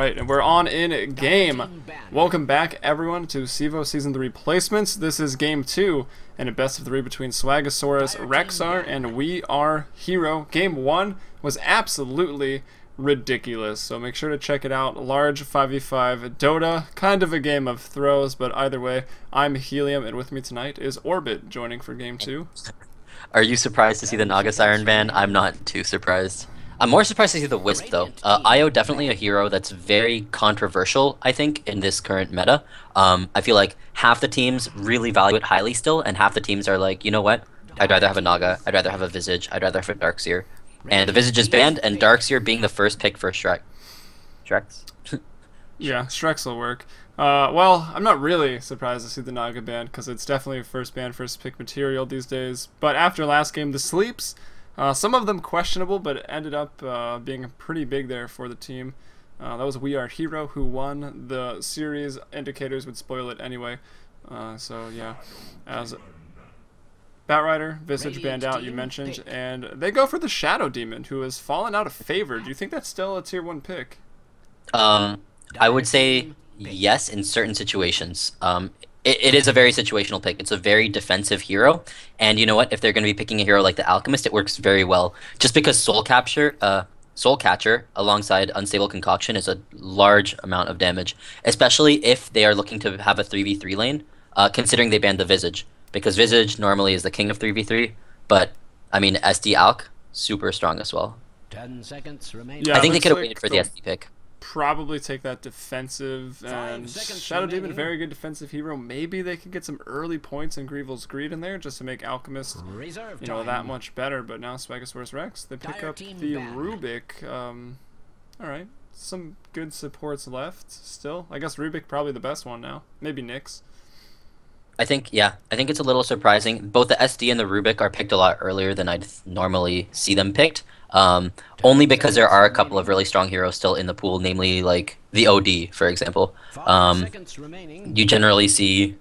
Alright, and we're on in game. Welcome back, everyone, to Cevo Season 3 placements. This is Game 2, and a best of 3 between Swagasaurus Rexxar and We Are Hero. Game 1 was absolutely ridiculous, so make sure to check it out. Large 5v5 Dota, kind of a game of throws, but either way, I'm Helium, and with me tonight is Orbit, joining for Game 2. Are you surprised to see the Naga Siren ban? I'm not too surprised. I'm more surprised to see the Wisp, though. Io definitely a hero that's very controversial, I think, in this current meta. I feel like half the teams really value it highly still, and half the teams are like, you know what? I'd rather have a Naga, I'd rather have a Visage, I'd rather have a Darkseer. And the Visage is banned, and Darkseer being the first pick for Shrek. Shreks? Yeah, Shreks will work. Well, I'm not really surprised to see the Naga ban, because it's definitely first ban, first pick material these days. But after last game, the Sleeps, some of them questionable, but it ended up being pretty big there for the team. That was We Are Hero who won. The series indicators would spoil it anyway. So yeah, as Batrider, Visage banned out, you mentioned, and they go for the Shadow Demon, who has fallen out of favor. Do you think that's still a tier 1 pick? I would say yes in certain situations. It is a very situational pick. It's a very defensive hero, and you know what? If they're going to be picking a hero like the Alchemist, it works very well. Just because Soul Catcher alongside Unstable Concoction is a large amount of damage, especially if they are looking to have a 3v3 lane, considering they banned the Visage. Because Visage normally is the king of 3v3, but, I mean, SD Alch, super strong as well. 10 seconds remain. Yeah, I think they could have waited for the SD pick. Probably take that defensive, and Shadow Demon, very good defensive hero. Maybe they could get some early points in Grievel's Greed in there just to make Alchemist, you know, that much better. But now Swagasaurus Rex, they pick up the Rubik. Alright, some good supports left still. I guess Rubik probably the best one now. Maybe Nyx. I think it's a little surprising. Both the SD and the Rubik are picked a lot earlier than I'd normally see them picked. Only because there are a couple of really strong heroes still in the pool, namely like the OD, for example. You generally see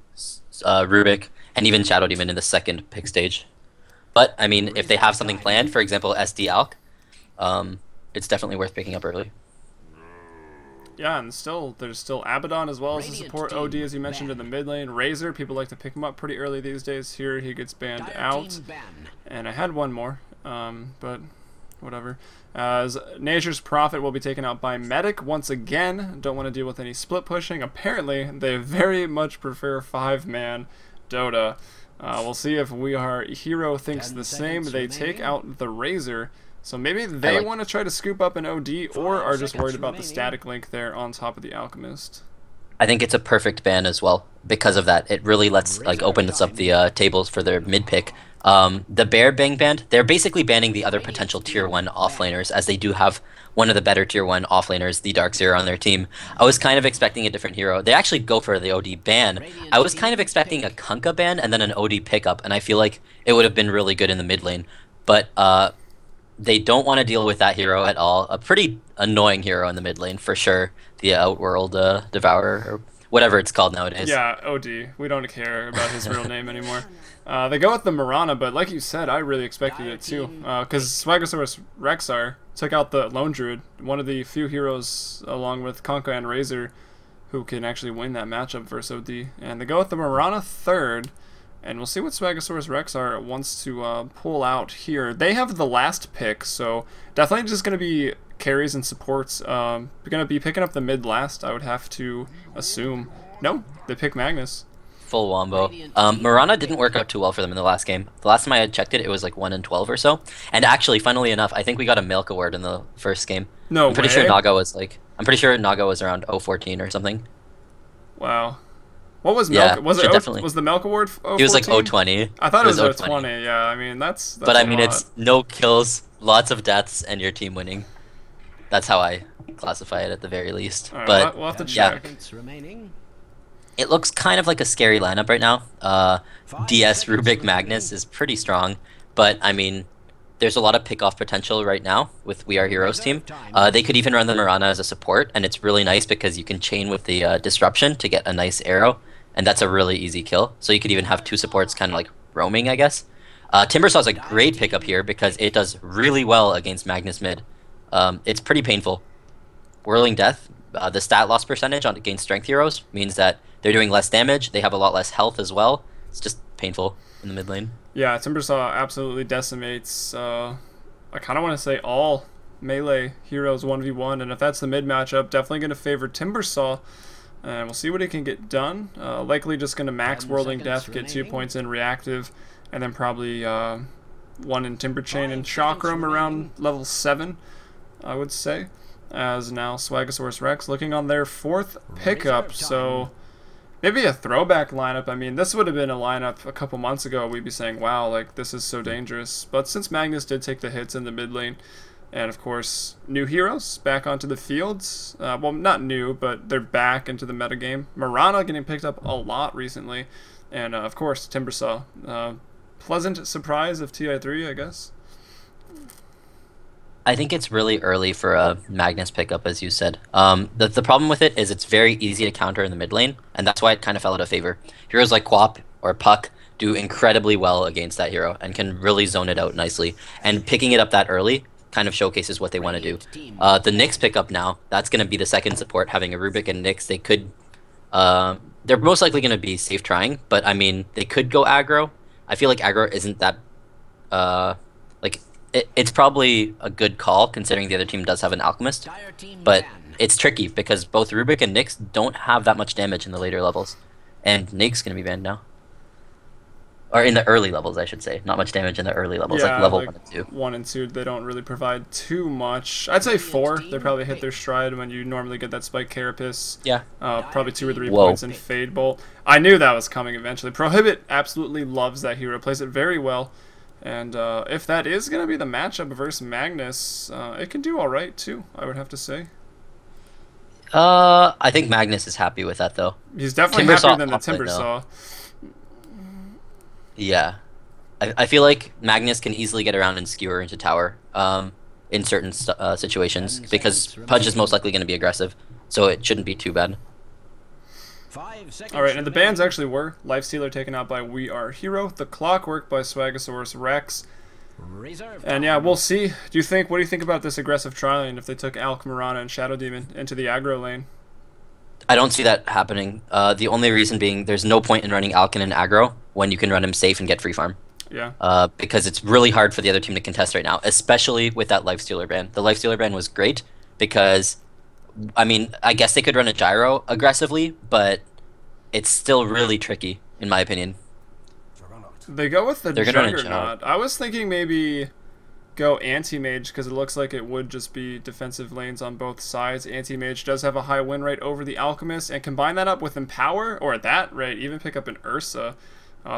Rubik and even Shadow Demon in the second pick stage. But I mean, if they have something planned, for example SD Alch, it's definitely worth picking up early. Yeah, and there's still Abaddon as well as the support OD, as you mentioned, in the mid lane. Razor, people like to pick him up pretty early these days. Here he gets banned out. And I had one more, but whatever. As Nature's Prophet will be taken out by Medic once again. Don't want to deal with any split pushing. Apparently, they very much prefer 5-man Dota. We'll see if We Are Hero thinks the same. They take out the Razor. So maybe they want to try to scoop up an OD, or are just worried about the static link there on top of the Alchemist. I think it's a perfect ban as well because of that. It really lets opens up the tables for their mid pick. The Bear Bang band, they're basically banning the other potential tier 1 offlaners, as they do have one of the better tier 1 offlaners, the Darkseer, on their team. I was kind of expecting a different hero. They actually go for the OD ban. I was kind of expecting a Kunkka ban and then an OD pickup, and I feel like it would have been really good in the mid lane. But they don't want to deal with that hero at all. A pretty annoying hero in the mid lane, for sure. The Outworld Devourer, or whatever it's called nowadays. Yeah, OD. We don't care about his real name anymore. They go with the Mirana, but like you said, I really expected it too. Because Swagasaurus Rexxar took out the Lone Druid, one of the few heroes, along with Kunkka and Razor, who can actually win that matchup versus OD. And they go with the Mirana third. And we'll see what Swagasaurus Rexxar wants to pull out here. They have the last pick, so definitely just going to be carries and supports. Going to be picking up the mid last, I would have to assume. No, they pick Magnus. Full wombo. Mirana didn't work out too well for them in the last game. The last time I had checked it, it was like 1-12 or so. And actually, funnily enough, I think we got a Milk Award in the first game. No I'm pretty sure Naga was around 014 or something. Wow. What was Milk? Yeah, was the Milk Award 014? It was like 020. I thought it was 020. Yeah, I mean that's but I mean it's no kills, lots of deaths, and your team winning. That's how I classify it at the very least. Right, but we'll have to check. Yeah, it looks kind of like a scary lineup right now. DS Rubik Magnus is pretty strong, but I mean there's a lot of pick-off potential right now with We Are Heroes team. They could even run the Mirana as a support, and it's really nice because you can chain with the Disruption to get a nice arrow. And that's a really easy kill. So you could even have 2 supports kind of like roaming, I guess. Timbersaw is a great pickup here because it does really well against Magnus mid. It's pretty painful. Whirling Death the stat loss percentage on against strength heroes means that they're doing less damage. They have a lot less health as well. It's just painful in the mid lane. Yeah, Timbersaw absolutely decimates. I kind of want to say all melee heroes 1v1, and if that's the mid matchup, definitely going to favor Timbersaw. And we'll see what he can get done. Likely just going to max Whirling Death, get 2 points in reactive, and then probably 1 in Timber Chain and Chakram around level 7, I would say. As now Swagasaurus Rex looking on their 4th pickup, so maybe a throwback lineup. I mean, this would have been a lineup a couple months ago. We'd be saying, wow, like, this is so dangerous. But since Magnus did take the hits in the mid lane, and of course, new heroes back onto the fields. Well, not new, but they're back into the metagame. Mirana getting picked up a lot recently. And of course, Timbersaw. Pleasant surprise of TI3, I guess. I think it's really early for a Magnus pickup, as you said. The problem with it is it's very easy to counter in the mid lane, and that's why it kind of fell out of favor. Heroes like Quap or Puck do incredibly well against that hero and can really zone it out nicely. And picking it up that early kind of showcases what they want to do. The Nyx pickup now, that's going to be the second support, having a Rubik and Nyx. They could... they're most likely going to be safe trying, but I mean, they could go aggro. I feel like aggro isn't that... It's probably a good call, considering the other team does have an Alchemist, but it's tricky because both Rubik and Nyx don't have that much damage in the later levels, and Nyx going to be banned now. Or in the early levels, I should say. Not much damage in the early levels, yeah, like level like 1 and 2. 1 and 2, they don't really provide too much. I'd say 4. They probably hit their stride when you normally get that Spike Carapace. Yeah. Probably 2 or 3 Whoa. points in Fade Bolt. I knew that was coming eventually. Prohibit absolutely loves that hero, plays it very well. And if that is going to be the matchup versus Magnus, it can do alright too, I would have to say. I think Magnus is happy with that, though. He's definitely happier than the Timbersaw. Yeah. I feel like Magnus can easily get around and skewer into tower in certain situations, because Pudge is most likely going to be aggressive, so it shouldn't be too bad. Alright, and the bans actually were Lifestealer taken out by We Are Hero, The Clockwork by Swagasaurus Rex, and yeah, we'll see. What do you think about this aggressive trialing if they took Alk, Mirana, and Shadow Demon into the aggro lane? I don't see that happening. The only reason being there's no point in running Alkin in aggro when you can run him safe and get free farm. Yeah. Because it's really hard for the other team to contest right now, especially with that Lifestealer ban. The Lifestealer ban was great because, I mean, I guess they could run a Gyro aggressively, but it's still really tricky, in my opinion. They go with the Juggernaut. I was thinking maybe go Anti-Mage, because it looks like it would just be defensive lanes on both sides. Anti-Mage does have a high win rate over the Alchemist, and combine that up with Empower, or at that rate, even pick up an Ursa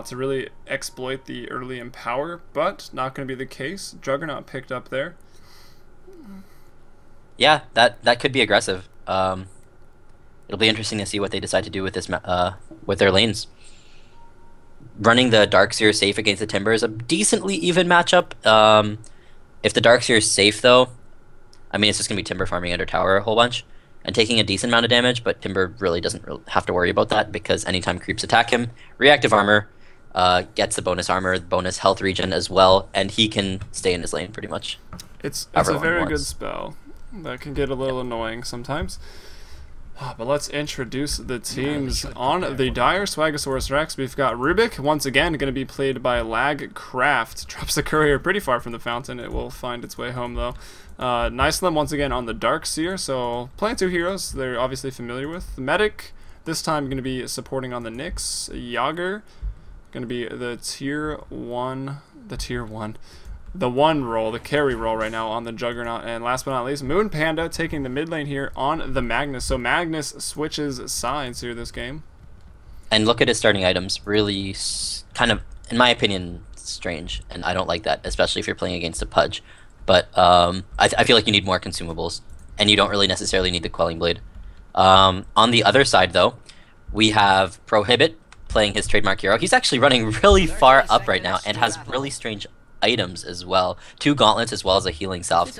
to really exploit the early Empower, but not going to be the case. Juggernaut picked up there. Yeah, that could be aggressive. It'll be interesting to see what they decide to do with this with their lanes. Running the Darkseer safe against the Timber is a decently even matchup. If the Darkseer is safe, though, I mean, it's just going to be Timber farming under tower a whole bunch and taking a decent amount of damage, but Timber really doesn't have to worry about that because anytime creeps attack him, reactive armor, gets the bonus armor, bonus health regen as well, and he can stay in his lane pretty much. It's a very good spell that can get a little annoying sometimes. But let's introduce the teams on the Dire Swagasaurus Rex. We've got Rubik, once again, going to be played by Lagcraft. Drops the courier pretty far from the fountain. It will find its way home, though. Nicelam, once again, on the Darkseer. So, playing 2 heroes they're obviously familiar with. The Medic, this time going to be supporting on the Nyx. Yager, going to be the tier 1, the 1 role, the carry role right now on the Juggernaut. And last but not least, Moon Panda taking the mid lane here on the Magnus. So Magnus switches sides here this game. And look at his starting items. Really kind of, in my opinion, strange. And I don't like that, especially if you're playing against a Pudge. But I feel like you need more consumables. And you don't really necessarily need the Quelling Blade. On the other side, though, we have Prohibit playing his trademark hero. He's actually running really far up right now and has really strange items as well. 2 gauntlets as well as a healing salve.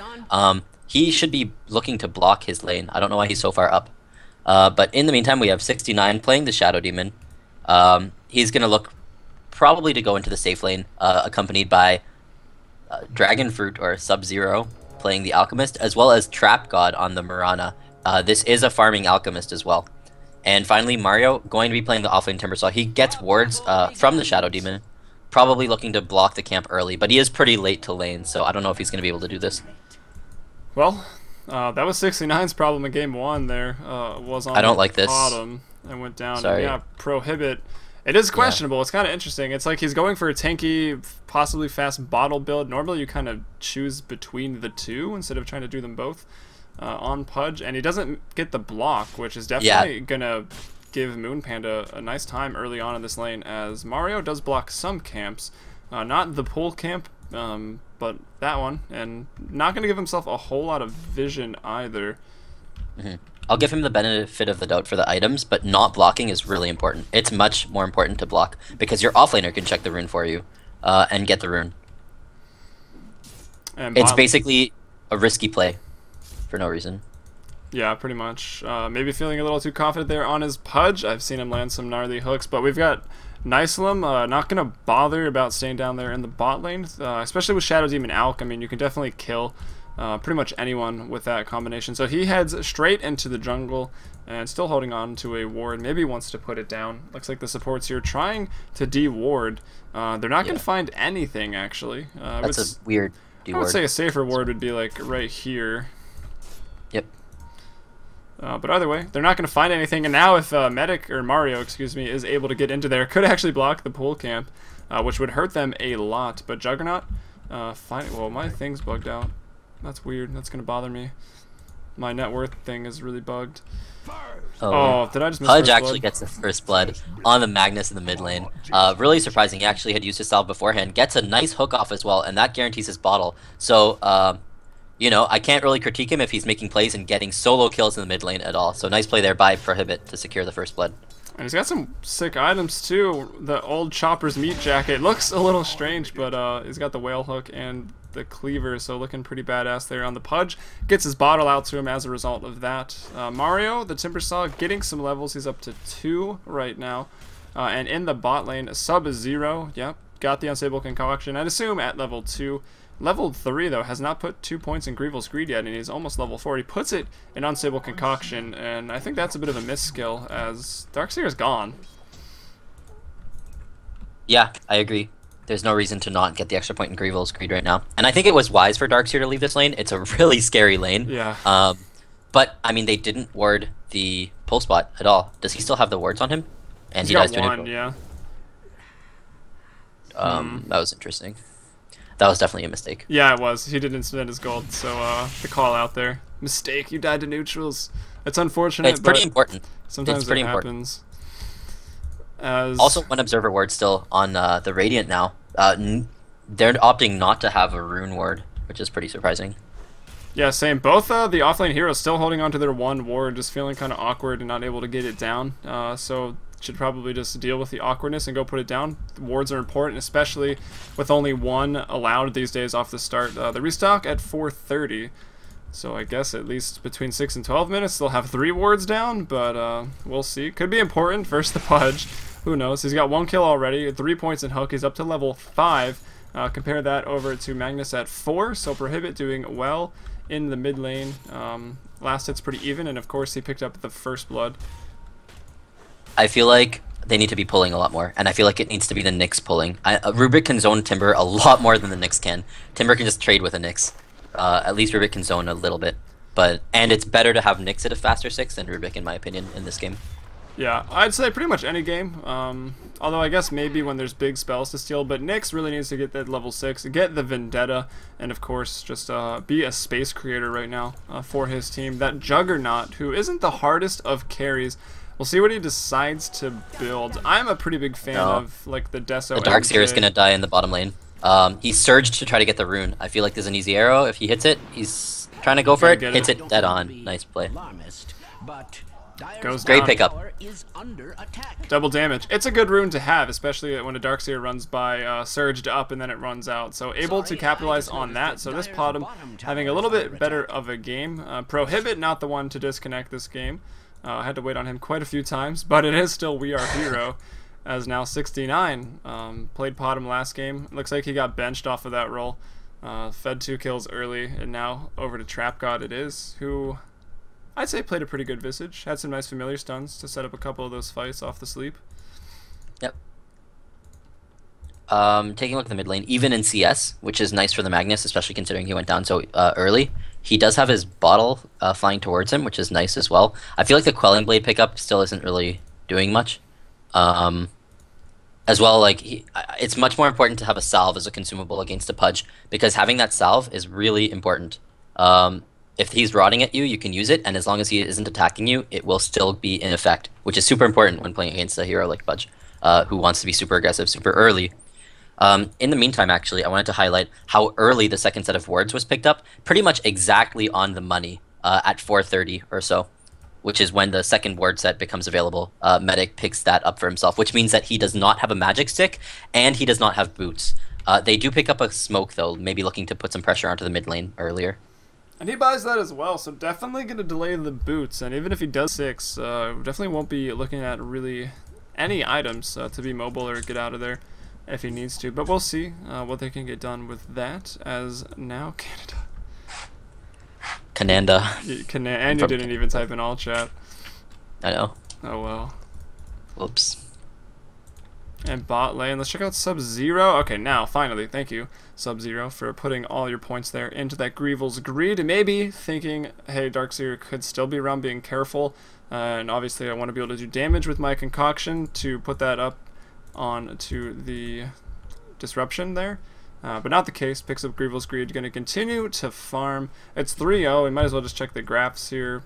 He should be looking to block his lane. I don't know why he's so far up. But in the meantime, we have 69 playing the Shadow Demon. He's going to look probably to go into the safe lane, accompanied by Dragon Fruit or Sub-Zero playing the Alchemist, as well as Trap God on the Mirana, This is a farming alchemist as well. And finally, Mario going to be playing the offlane Timbersaw. He gets wards from the Shadow Demon, probably looking to block the camp early, but he is pretty late to lane, so I don't know if he's going to be able to do this. Well, that was 69's problem in game 1 there. Was on I don't like this. bottom and went down. Sorry. And yeah, Prohibit. It is questionable. It's kind of interesting. It's like he's going for a tanky, possibly fast bottle build. Normally you kind of choose between the two instead of trying to do them both on Pudge. And he doesn't get the block, which is definitely going to give Moonpanda a nice time early on in this lane, as Mario does block some camps. Not the pool camp, but that one. And not going to give himself a whole lot of vision either. I'll give him the benefit of the doubt for the items, but not blocking is really important. It's much more important to block, because your offlaner can check the rune for you and get the rune. And it's basically a risky play for no reason. Yeah, pretty much. Maybe feeling a little too confident there on his Pudge. I've seen him land some gnarly hooks, but we've got Nicelum not going to bother about staying down there in the bot lane, especially with Shadow Demon Alch. I mean, you can definitely kill pretty much anyone with that combination. So he heads straight into the jungle and still holding on to a ward. Maybe wants to put it down. Looks like the supports here trying to de-ward. They're not going to find anything, actually. That's a weird de-ward. I would say a safer ward would be like right here. Yep. But either way, they're not going to find anything. And now if Medic, or Mario, excuse me, is able to get into there, could actually block the pool camp, which would hurt them a lot. But Juggernaut, well, my thing's bugged out. That's weird. That's going to bother me. My net worth thing is really bugged. Oh, did I just miss Pudge actually gets the first blood on the Magnus in the mid lane. Really surprising. He actually had used his salve beforehand. Gets a nice hook off as well, and that guarantees his bottle. So, you know, I can't really critique him if he's making plays and getting solo kills in the mid lane at all. So nice play there by Prohibit to secure the first blood. And he's got some sick items too. The old Chopper's meat jacket looks a little strange, but he's got the whale hook and the cleaver, so looking pretty badass there on the Pudge. Gets his bottle out to him as a result of that. Mario, the Timbersaw, getting some levels. He's up to 2 right now. And in the bot lane, sub is 0. Yep, got the Unstable Concoction, I'd assume at level 2. Level 3, though, has not put 2 points in Grievel's Greed yet, and he's almost level 4. He puts it in Unstable Concoction, and I think that's a bit of a miss skill, as Darkseer's gone. Yeah, I agree. There's no reason to not get the extra point in Grievel's Greed right now. And I think it was wise for Darkseer to leave this lane. It's a really scary lane. Yeah. But, I mean, they didn't ward the pull spot at all. Does he still have the wards on him? And He's got one, yeah. That was interesting. That was definitely a mistake. Yeah, it was. He didn't spend his gold, so the call out there. Mistake, you died to neutrals. It's unfortunate, It's pretty important. Sometimes it's pretty it happens. Also, one observer ward still on the Radiant now. They're opting not to have a rune ward, which is pretty surprising. Yeah, same. Both the offlane heroes still holding on to their one ward, just feeling kind of awkward and not able to get it down. So should probably just deal with the awkwardness and go put it down. The wards are important, especially with only one allowed these days off the start. The restock at 4:30, so I guess at least between 6 and 12 minutes they'll have 3 wards down, but we'll see. Could be important versus the Pudge. Who knows? He's got 1 kill already, 3 points in hook. He's up to level 5. Compare that over to Magnus at 4, so Prohibit doing well in the mid lane. Last hit's pretty even, and of course he picked up the first blood. I feel like they need to be pulling a lot more, and I feel like it needs to be the Nyx pulling. Rubik can zone Timber a lot more than the Nyx can. Timber can just trade with a Nyx. At least Rubik can zone a little bit. And it's better to have Nyx at a faster 6 than Rubik, in my opinion, in this game. Yeah, I'd say pretty much any game. Although I guess maybe when there's big spells to steal, but Nyx really needs to get that level 6, get the Vendetta, and of course just be a space creator right now for his team. That Juggernaut, who isn't the hardest of carries. We'll see what he decides to build. I'm a pretty big fan of like the Deso. The Darkseer is gonna die in the bottom lane. He surged to try to get the rune. I feel like there's an easy arrow. If he hits it, he's trying to go for it. Hits it dead on. Nice play. Goes Great down. pickup. Double damage. It's a good rune to have, especially when a Darkseer runs by, surged up and then it runs out. So able to capitalize on that. So this Potom having a little bit better of a game. Prohibit not the one to disconnect this game. I had to wait on him quite a few times, but it is still We Are Hero, as now 69. Played Potom last game. Looks like he got benched off of that role. Fed 2 kills early, and now over to Trap God it is, who I'd say played a pretty good Visage. Had some nice familiar stuns to set up a couple of those fights off the sleep. Yep. Taking a look at the mid lane, even in CS, which is nice for the Magnus, especially considering he went down so early. He does have his bottle flying towards him, which is nice as well. I feel like the Quelling Blade pickup still isn't really doing much. As well, like it's much more important to have a salve as a consumable against a Pudge, because having that salve is really important. If he's rotting at you, you can use it, and as long as he isn't attacking you, it will still be in effect, which is super important when playing against a hero like Pudge, who wants to be super aggressive super early. In the meantime, actually, I wanted to highlight how early the second set of wards was picked up, pretty much exactly on the money at 4:30 or so, which is when the second ward set becomes available. Medic picks that up for himself, which means that he does not have a magic stick, and he does not have boots. They do pick up a smoke, though, maybe looking to put some pressure onto the mid lane earlier. And he buys that as well, so definitely going to delay the boots. And even if he does 6, definitely won't be looking at really any items to be mobile or get out of there if he needs to. But we'll see what they can get done with that, as now Canada. And you didn't even type in all chat. I know. Oh well. Whoops. And bot lane, let's check out Sub-Zero. Okay, now, finally, thank you, Sub-Zero, for putting all your points there into that Greevil's Greed. Maybe thinking, hey, Darkseer could still be around, being careful. And obviously I want to be able to do damage with my concoction to put that up onto the disruption there. But not the case. Picks up Greevil's Greed, going to continue to farm. It's 3-0. We might as well just check the graphs here.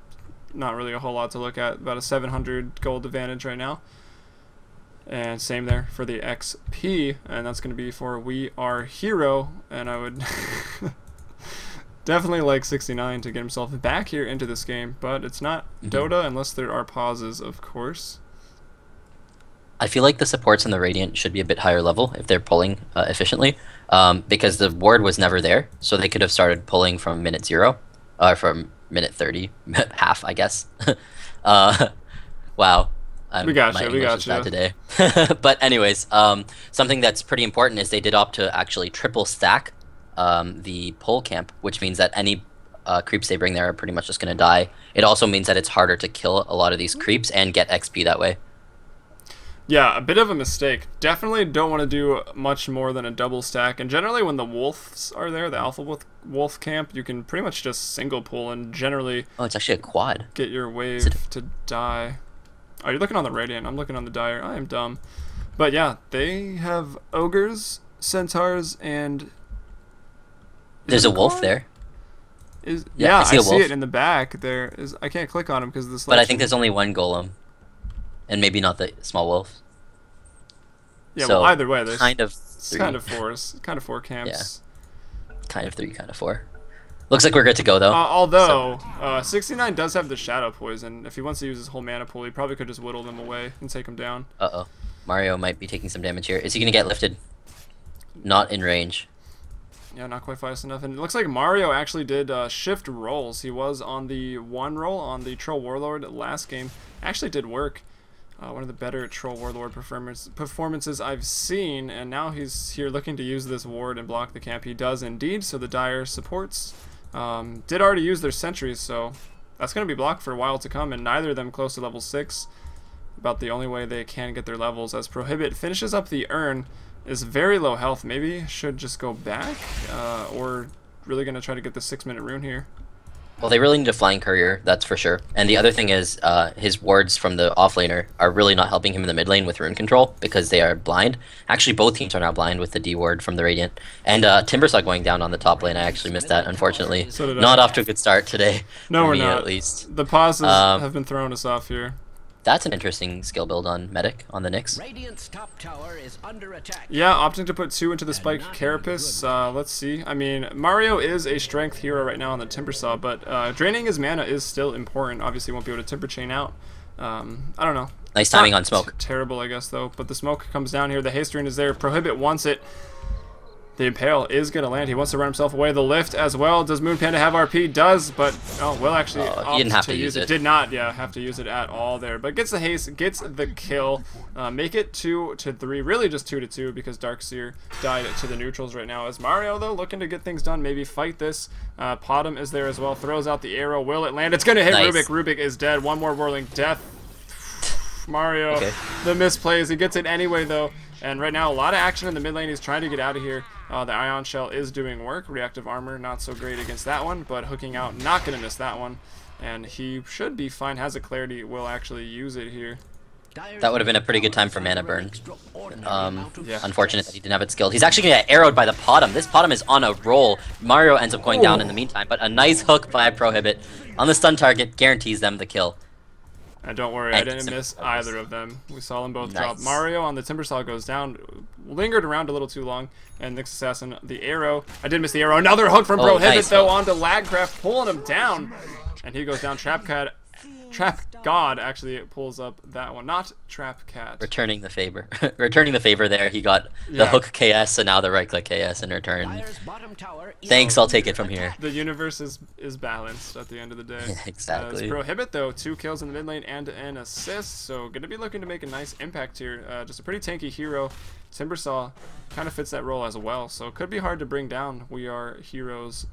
Not really a whole lot to look at. About a 700 gold advantage right now. And same there for the XP, and that's going to be for We Are Hero, and I would definitely like 69 to get himself back here into this game, but it's not Dota unless there are pauses, of course. I feel like the supports in the Radiant should be a bit higher level if they're pulling efficiently, because the ward was never there, so they could have started pulling from minute 0, or from minute 30, half, I guess. Wow. We got you. Today. But anyways, something that's pretty important is they did opt to actually triple stack the pull camp, which means that any creeps they bring there are pretty much just going to die. It also means that it's harder to kill a lot of these creeps and get XP that way. Yeah, a bit of a mistake. Definitely don't want to do much more than a double stack. And generally when the wolves are there, the alpha wolf camp, you can pretty much just single pull and generally... Oh, it's actually a quad. ...get your wave to die. Oh, you're looking on the Radiant. I'm looking on the Dire. I am dumb. But yeah, they have ogres, centaurs, and... There's a wolf there. Yeah, I see it in the back. I can't click on him because of the selection. But I think there's only one golem. And maybe not the small wolf. Yeah, so well, either way, there's kind of four camps. Yeah. Kind of 3, kind of 4. Looks like we're good to go, though. Although, 69 does have the Shadow Poison. If he wants to use his whole mana pool, he probably could just whittle them away and take them down. Uh-oh. Mario might be taking some damage here. Is he going to get lifted? Not in range. Yeah, not quite fast enough. And it looks like Mario actually did shift roles. He was on the 1 roll on the Troll Warlord last game. Actually did work. One of the better Troll Warlord performances I've seen, and now he's here looking to use this ward and block the camp. He does indeed, so the Dire supports did already use their sentries, so that's going to be blocked for a while to come, and neither of them close to level 6. About the only way they can get their levels, as Prohibit finishes up the urn, is very low health. Maybe should just go back, or really going to try to get the 6-minute rune here. Well, they really need a flying courier, that's for sure. And the other thing is, his wards from the offlaner are really not helping him in the mid lane with rune control because they are blind. Actually, both teams are now blind with the D ward from the Radiant. And Timbersaw going down on the top lane, I actually missed that, unfortunately. So did not I. off to a good start today. No, we're me, not. At least. The pauses have been throwing us off here. That's an interesting skill build on Medic on the Nyx. Radiant's top tower is under attack. Yeah, opting to put 2 into the Spike Carapace. Let's see. I mean, Mario is a strength hero right now on the Timbersaw, but draining his mana is still important. Obviously, won't be able to Timber Chain out. I don't know. Nice timing on smoke. Terrible, I guess, though. But the smoke comes down here. The haste rune is there. Prohibit wants it. The Impale is going to land. He wants to run himself away. The lift as well. Does Moon Panda have RP? Does, but will actually he didn't have to use it. Did not, have to use it at all there. But gets the haste, gets the kill. Make it 2-3. Really just 2-2 because Darkseer died to the neutrals right now. As Mario, though, looking to get things done. Maybe fight this. Potom is there as well. Throws out the arrow. Will it land? It's going to hit nice. Rubik. Rubik is dead. One more Whirling Death. Mario, the misplays. He gets it anyway, though. And right now, a lot of action in the mid lane. He's trying to get out of here. The Ion Shell is doing work. Reactive Armor, not so great against that one, but hooking out, not going to miss that one. And he should be fine. Has a Clarity, will actually use it here. That would have been a pretty good time for mana burn. Unfortunate that he didn't have it skilled. He's actually going to get arrowed by the Potom. This Potom is on a roll. Mario ends up going down in the meantime, but a nice hook by Prohibit on the stun target guarantees them the kill. And don't worry, I didn't miss either of them. We saw them both drop. Mario on the Timbersaw goes down, lingered around a little too long, and Nyx Assassin, the arrow. I did miss the arrow. Another hook from Prohibit, though, onto Lagcraft, pulling him down. And he goes down. Trap God actually pulls up that one, not Trap Cat. Returning the favor. Returning the favor there. He got the hook KS and now the right click KS in return. Thanks, I'll take it from here. The universe is balanced at the end of the day. Exactly. Prohibit, though, 2 kills in the mid lane and an assist, so going to be looking to make a nice impact here. Just a pretty tanky hero. Timbersaw kind of fits that role as well, so it could be hard to bring down. We are heroes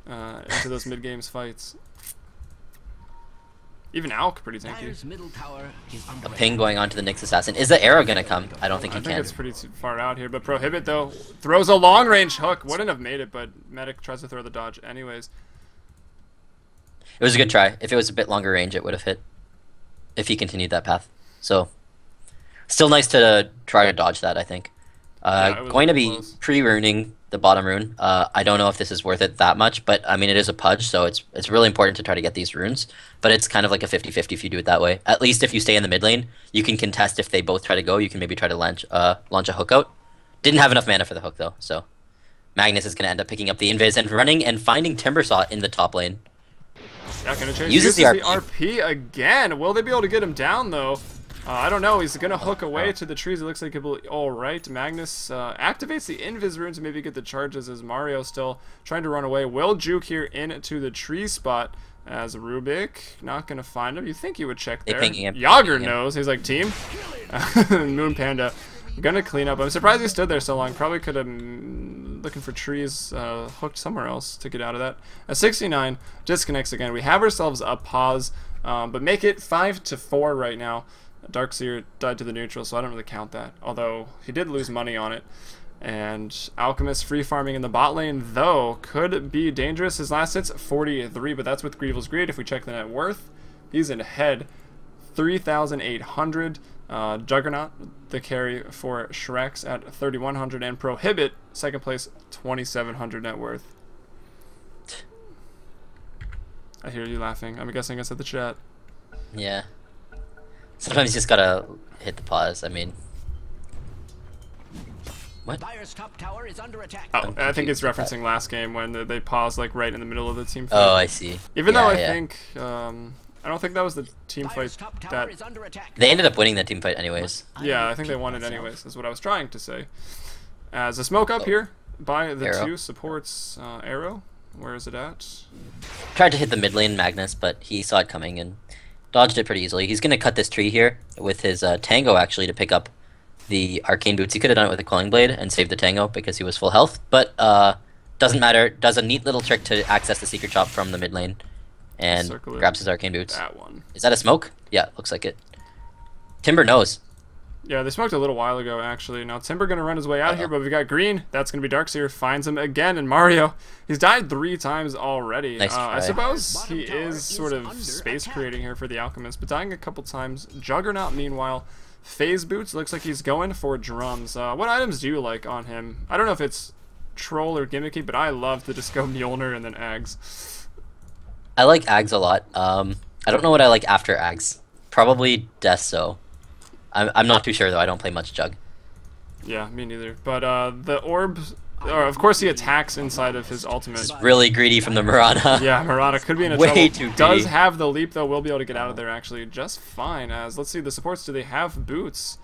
into those mid games fights. Even Alk pretty tanky. A ping going on to the Nyx Assassin. Is the arrow gonna come? I don't think he can. I think it's pretty far out here, but Prohibit, though, throws a long-range hook. Wouldn't have made it, but Medic tries to throw the dodge anyways. It was a good try. If it was a bit longer range, it would have hit. If he continued that path. So, still nice to try to dodge that, I think. Going to be pre-runing the bottom rune. I don't know if this is worth it that much, but I mean it is a pudge, so it's really important to try to get these runes. But it's kind of like a 50-50 if you do it that way. At least if you stay in the mid lane, you can contest if they both try to go. You can maybe try to launch a hook out. Didn't have enough mana for the hook though, so Magnus is going to end up picking up the invis and running and finding Timbersaw in the top lane. Yeah, gonna change. Uses the RP again. Will they be able to get him down though? I don't know. He's going to hook away to the trees. It looks like it'll be all right. Magnus activates the Invis rune to maybe get the charges as Mario still trying to run away. Will juke here into the tree spot as Rubik. Not going to find him. You think he would check there. Yager knows. He's like, team. Moon Panda going to clean up. I'm surprised he stood there so long. Probably could have looking for trees hooked somewhere else to get out of that. A 69 disconnects again. We have ourselves a pause, but make it 5-4 right now. Darkseer died to the neutral, so I don't really count that. Although, he did lose money on it. And Alchemist free farming in the bot lane, though, could be dangerous. His last hit's 43, but that's with Grievel's Greed. If we check the net worth, he's in ahead. 3,800. Juggernaut, the carry for Shreks at 3,100. And Prohibit, second place, 2,700 net worth. I hear you laughing. I'm guessing I said the chat. Yeah. Sometimes you just gotta hit the pause. I mean, what? Oh, I think it's referencing last game when they paused like right in the middle of the team fight. Oh, I see. Even though I think I don't think that was the team fight that they ended up winning that team fight anyways. Yeah, I think they won it anyways. Is what I was trying to say. As a smoke up here by the two supports, arrow. Where is it at? Tried to hit the mid lane Magnus, but he saw it coming and dodged it pretty easily. He's going to cut this tree here with his Tango, actually, to pick up the Arcane Boots. He could have done it with a Quelling Blade and saved the Tango because he was full health, but doesn't matter. Does a neat little trick to access the Secret Chop from the mid lane and grabs his Arcane Boots. That one. Is that a smoke? Yeah, looks like it. Timber knows. Yeah, they smoked a little while ago, actually. Now, Timber going to run his way out here, but we got green. That's going to be Darkseer. Finds him again, and Mario. He's died 3 times already. Nice I suppose he is sort of space creating here for the Alchemist, but dying a couple times. Juggernaut, meanwhile. Phase Boots, looks like he's going for drums. What items do you like on him? I don't know if it's troll or gimmicky, but I love to just go Mjolnir and then Ags. I like Ags a lot. I don't know what I like after Ags. Probably Deso. I'm not too sure though. I don't play much Jug. Yeah, me neither. But the orb, of course, he attacks inside of his ultimate. It's really greedy from the Mirana. Yeah, Mirana could be in a way trouble. Too Does have the leap though. Will be able to get out of there actually just fine. As let's see the supports. Do they have boots?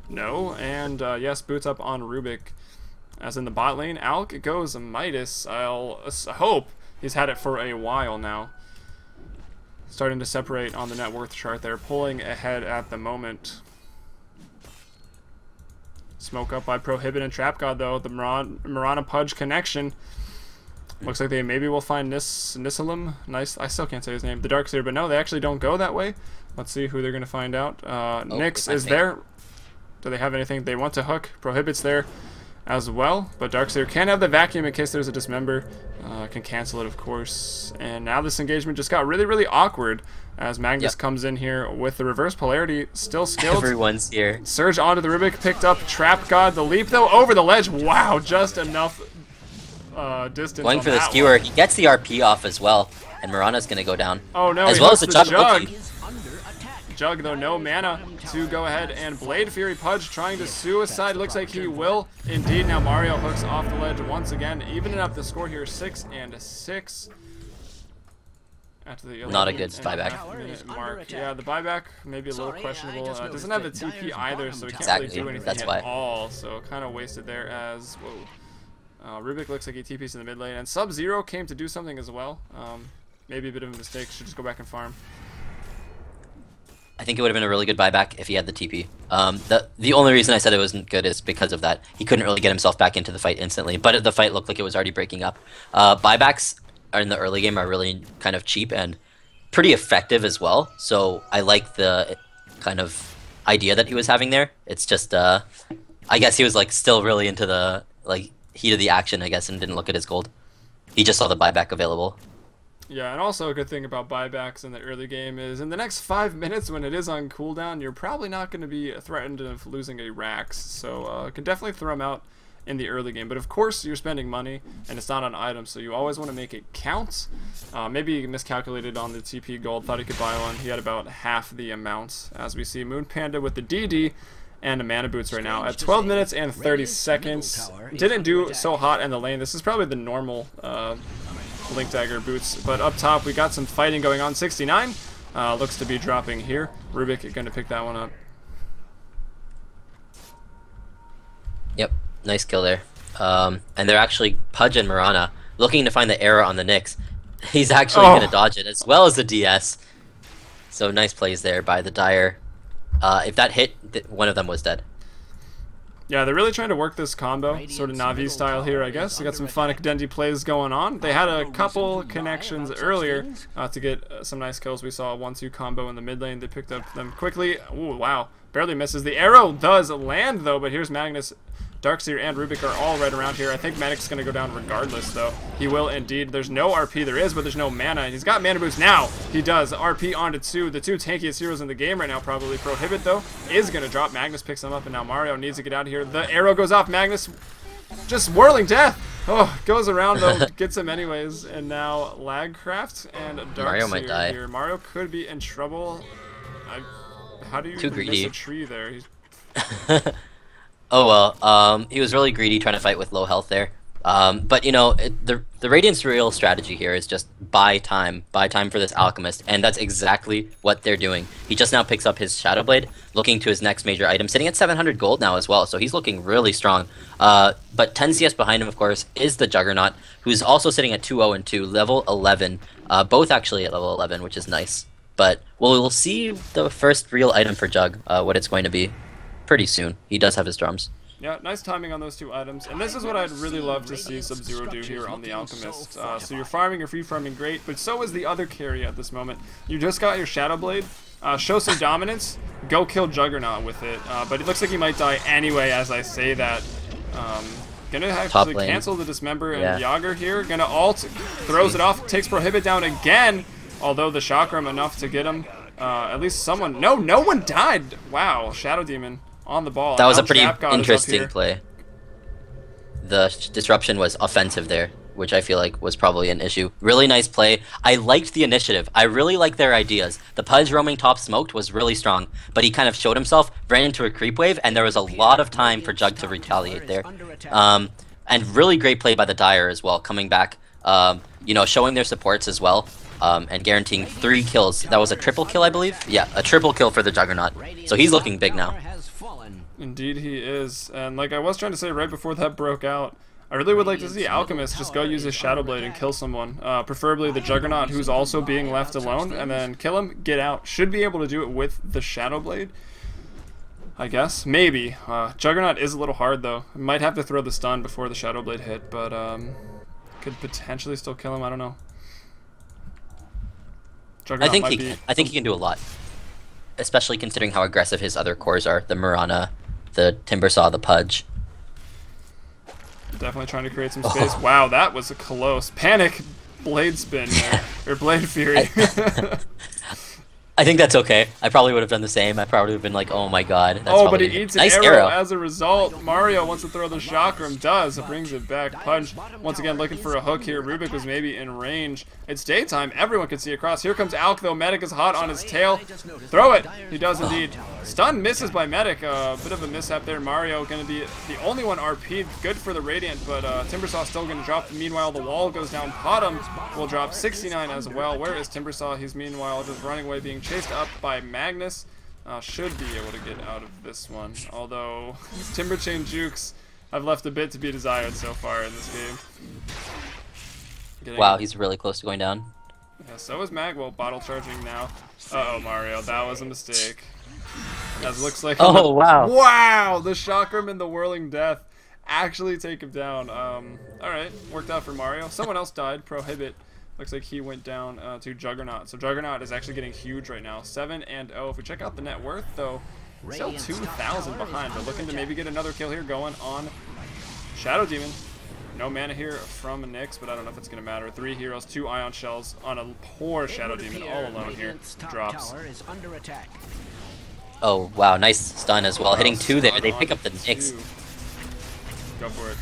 No. And yes, boots up on Rubik. As in the bot lane, Alk goes Midas. I'll hope he's had it for a while now. Starting to separate on the net worth chart there, pulling ahead at the moment. Smoke up by Prohibit and Trap God though. The Mirana Pudge connection. Looks like they maybe will find Nisalim. Nice. I still can't say his name. The Darkseer, but no, they actually don't go that way. Let's see who they're going to find out. Nyx is there. Do they have anything they want to hook? Prohibit's there as well, but Darkseer can have the vacuum in case there's a dismember. Can cancel it, of course. And now this engagement just got really, really awkward as Magnus comes in here with the reverse polarity. Still skilled. Everyone's here. Surge onto the Rubik, picked up Trap God. The leap, though, over the ledge. Wow, just enough distance. Going for the skewer. He gets the RP off as well, and Mirana's going to go down. Oh, no, as well as the Jug. Jug, though, no mana to go ahead and Blade Fury Pudge trying to suicide. Looks like he will indeed. Now Mario hooks off the ledge once again, evening up the score here, 6-6. After the not a good buyback. Mark. Yeah, the buyback maybe a little questionable. Doesn't have a TP either, so he can't really do anything at all. So kind of wasted there as whoa. Rubik looks like he TPs in the mid lane, and Sub-Zero came to do something as well. Maybe a bit of a mistake. Should just go back and farm. I think it would have been a really good buyback if he had the TP. The only reason I said it wasn't good is because of that. He couldn't really get himself back into the fight instantly, but the fight looked like it was already breaking up. Buybacks in the early game are really kind of cheap and pretty effective as well, so I like the kind of idea that he was having there. It's just, I guess he was like still really into the heat of the action, I guess, and didn't look at his gold. He just saw the buyback available. Yeah, and also a good thing about buybacks in the early game is in the next 5 minutes when it is on cooldown, you're probably not going to be threatened of losing a Rax, so can definitely throw them out in the early game. But of course, you're spending money, and it's not on items, so you always want to make it count. Maybe he miscalculated on the TP gold, thought he could buy one. He had about half the amount, as we see Moon Panda with the DD and the mana boots right now at 12 minutes and 30 seconds. Didn't do so hot in the lane. This is probably the normal Link Dagger boots, but up top we got some fighting going on. 69 looks to be dropping here. Rubik going to pick that one up. Yep, nice kill there. And they're actually Pudge and Mirana looking to find the error on the Nyx. He's actually going to dodge it as well as the DS. So nice plays there by the Dire. If that hit, one of them was dead. Yeah, they're really trying to work this combo, sort of Navi style here, I guess. They got some fun Dendy plays going on. They had a couple connections earlier to get some nice kills. We saw a 1-2 combo in the mid lane. They picked up them quickly. Ooh, wow. Barely misses. The arrow does land, though, but here's Magnus. Darkseer and Rubik are all right around here. I think Medic's going to go down regardless, though. He will indeed. There's no RP. There is, but there's no mana. He's got mana boost now. He does. RP onto two. The two tankiest heroes in the game right now, probably. Prohibit, though, is going to drop. Magnus picks him up, and now Mario needs to get out of here. The arrow goes off. Magnus just whirling death. Oh, goes around, though. Gets him anyways. And now Lagcraft and Darkseer Mario might die here. Mario could be in trouble. How do you miss a tree there? Oh well, he was really greedy trying to fight with low health there. But you know, the Radiant's real strategy here is just buy time for this Alchemist, and that's exactly what they're doing. He just now picks up his Shadow Blade, looking to his next major item, sitting at 700 gold now as well, so he's looking really strong. But 10 CS behind him, of course, is the Juggernaut, who's also sitting at 2-0 and 2, level 11, both actually at level 11, which is nice. But we'll see the first real item for Jug, what it's going to be, pretty soon. He does have his drums. Yeah, nice timing on those two items. And this is what I'd really love to see Sub-Zero do here on the Alchemist. So you're farming, you're free farming, great, but so is the other carry at this moment. You just got your Shadow Blade. Show some dominance. Go kill Juggernaut with it. But it looks like he might die anyway as I say that. Gonna actually cancel the Dismember, and Yager here. Gonna ult, throws it off, takes Prohibit down again. Although the Chakram enough to get him. At least someone... No one died! Wow, Shadow Demon on the ball. That was a pretty interesting play. The disruption was offensive there, which I feel like was probably an issue. Really nice play. I liked the initiative. I really liked their ideas. The Pudge roaming top smoked was really strong, but he kind of showed himself, ran into a creep wave, and there was a lot of time for Jug to retaliate there. And really great play by the Dire as well, coming back, you know, showing their supports as well. And guaranteeing 3 kills. That was a triple kill, I believe? Yeah, a triple kill for the Juggernaut. So he's looking big now. Indeed he is. And like I was trying to say right before that broke out, I really would like to see Alchemist just go use his Shadow Blade and kill someone. Preferably the Juggernaut, who's also being left alone, and then kill him, get out. Should be able to do it with the Shadow Blade, I guess. Maybe. Juggernaut is a little hard, though. Might have to throw the stun before the Shadow Blade hit, but could potentially still kill him. I don't know. I think he can do a lot, especially considering how aggressive his other cores are. The Mirana, the Timbersaw, the Pudge. Definitely trying to create some space. Oh. Wow, that was a close. Panic blade spin there. Or blade fury. I think that's okay. I probably would have done the same. I probably would have been like, oh my god. That's but he eats an arrow as a result. Mario wants to throw the chakram. Does. It brings it back. Punch. Once again, looking for a hook here. Rubik was maybe in range. It's daytime. Everyone can see across. Here comes Alk, though. Medic is hot on his tail. Throw it. He does indeed. Stun misses by Medic. Bit of a mishap there. Mario going to be the only one RP'd. Good for the Radiant, but Timbersaw still going to drop. Meanwhile, the wall goes down. Bottom will drop 69 as well. Where is Timbersaw? He's meanwhile just running away, being chased up by Magnus. Should be able to get out of this one, although Timber Chain jukes have left a bit to be desired so far in this game. Wow, he's really close to going down. Yeah, so is Magwell, bottle charging now. Uh-oh, Mario, that was a mistake. As it looks like... Oh, wow. Wow! The Chakram and the Whirling Death actually take him down. Alright, worked out for Mario. Someone else died, Prohibit. Looks like he went down to Juggernaut. So Juggernaut is actually getting huge right now. 7-0. If we check out the net worth, though, still 2,000 behind. But looking to maybe get another kill here going on Shadow Demon. No mana here from Nyx, but I don't know if it's going to matter. 3 heroes, 2 Ion Shells on a poor Shadow Demon all alone here. Drops. Oh, wow. Nice stun as well. Hitting 2 there. They pick up the Nyx. Go for it.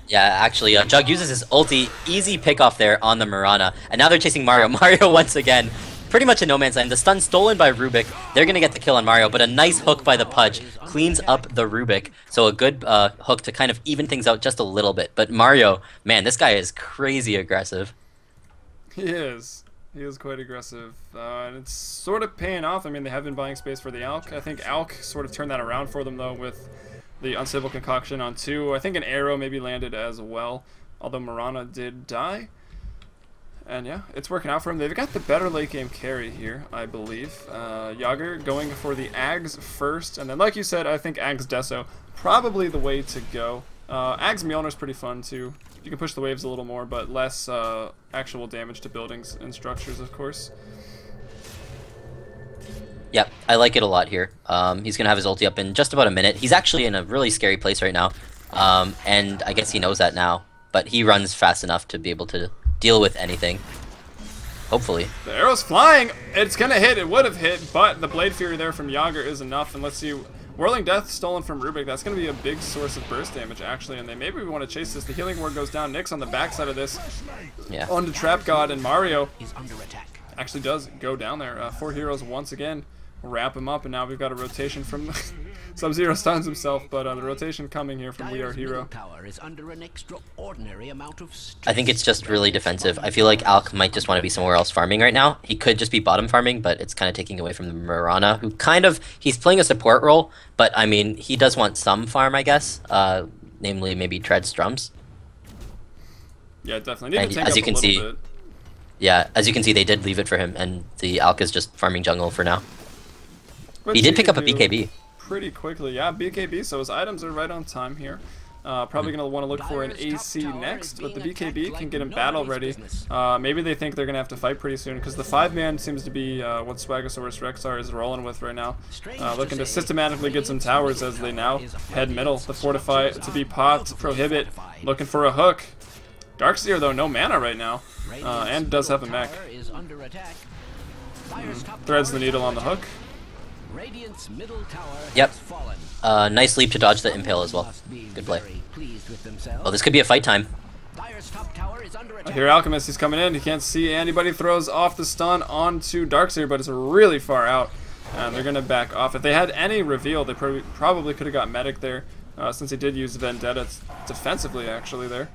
Yeah, actually, Jug uses his ulti, easy pick off there on the Mirana, and now they're chasing Mario. Mario once again, pretty much in no man's land. The stun stolen by Rubik. They're gonna get the kill on Mario, but a nice hook by the Pudge cleans up the Rubik. So a good hook to kind of even things out just a little bit. But Mario, man, this guy is crazy aggressive. He is. He is quite aggressive, and it's sort of paying off. I mean, they have been buying space for the Alk. I think Alk sort of turned that around for them, though, with the Unstable Concoction on 2. I think an arrow maybe landed as well, although Mirana did die. And yeah, it's working out for him. They've got the better late game carry here, I believe. Yager going for the Ags first, and then like you said, I think Ags Deso probably the way to go. Ags Mjolnir's pretty fun too. You can push the waves a little more, but less actual damage to buildings and structures, of course. Yep, I like it a lot here. He's going to have his ulti up in just about a minute. He's actually in a really scary place right now, and I guess he knows that now. But he runs fast enough to be able to deal with anything. Hopefully. The arrow's flying! It's going to hit. It would have hit, but the Blade Fury there from Yager is enough. And let's see, Whirling Death stolen from Rubik. That's going to be a big source of burst damage, actually. And they maybe want to chase this. The Healing Word goes down. Nyx on the backside of this. Yeah. On to Trap God, and Mario actually does go down there. 4 heroes once again. Wrap him up, and now we've got a rotation from Sub-Zero stuns himself, but the rotation coming here from We Are Hero. I think it's just really defensive. I feel like Alk might just want to be somewhere else farming right now. He could just be bottom farming, but it's kind of taking away from the Mirana, who he's playing a support role, but I mean, he does want some farm, I guess, namely maybe Tread Strums. Yeah, definitely. Need to tank as up you can a see, bit. Yeah, as you can see, they did leave it for him, and the Alk is just farming jungle for now. Which he did pick up a BKB. Pretty quickly, yeah, BKB, so his items are right on time here. Probably going to want to look for an AC next, but the BKB can get him battle ready. Maybe they think they're going to have to fight pretty soon, because the 5-man seems to be what Swagasaurus Rexxar is rolling with right now. Looking to systematically get some towers as they now head middle. The Fortify to be popped, Prohibit, looking for a hook. Darkseer, though, no mana right now, and does have a mech. Threads the needle on the hook. Yep. Nice leap to dodge the impale as well. Good play. Oh, this could be a fight time. I hear Alchemist, he's coming in. He can't see anybody. Throws off the stun onto Darkseer, but it's really far out. And they're going to back off. If they had any reveal, they probably could have got Medic there, since he did use Vendetta defensively, actually, there.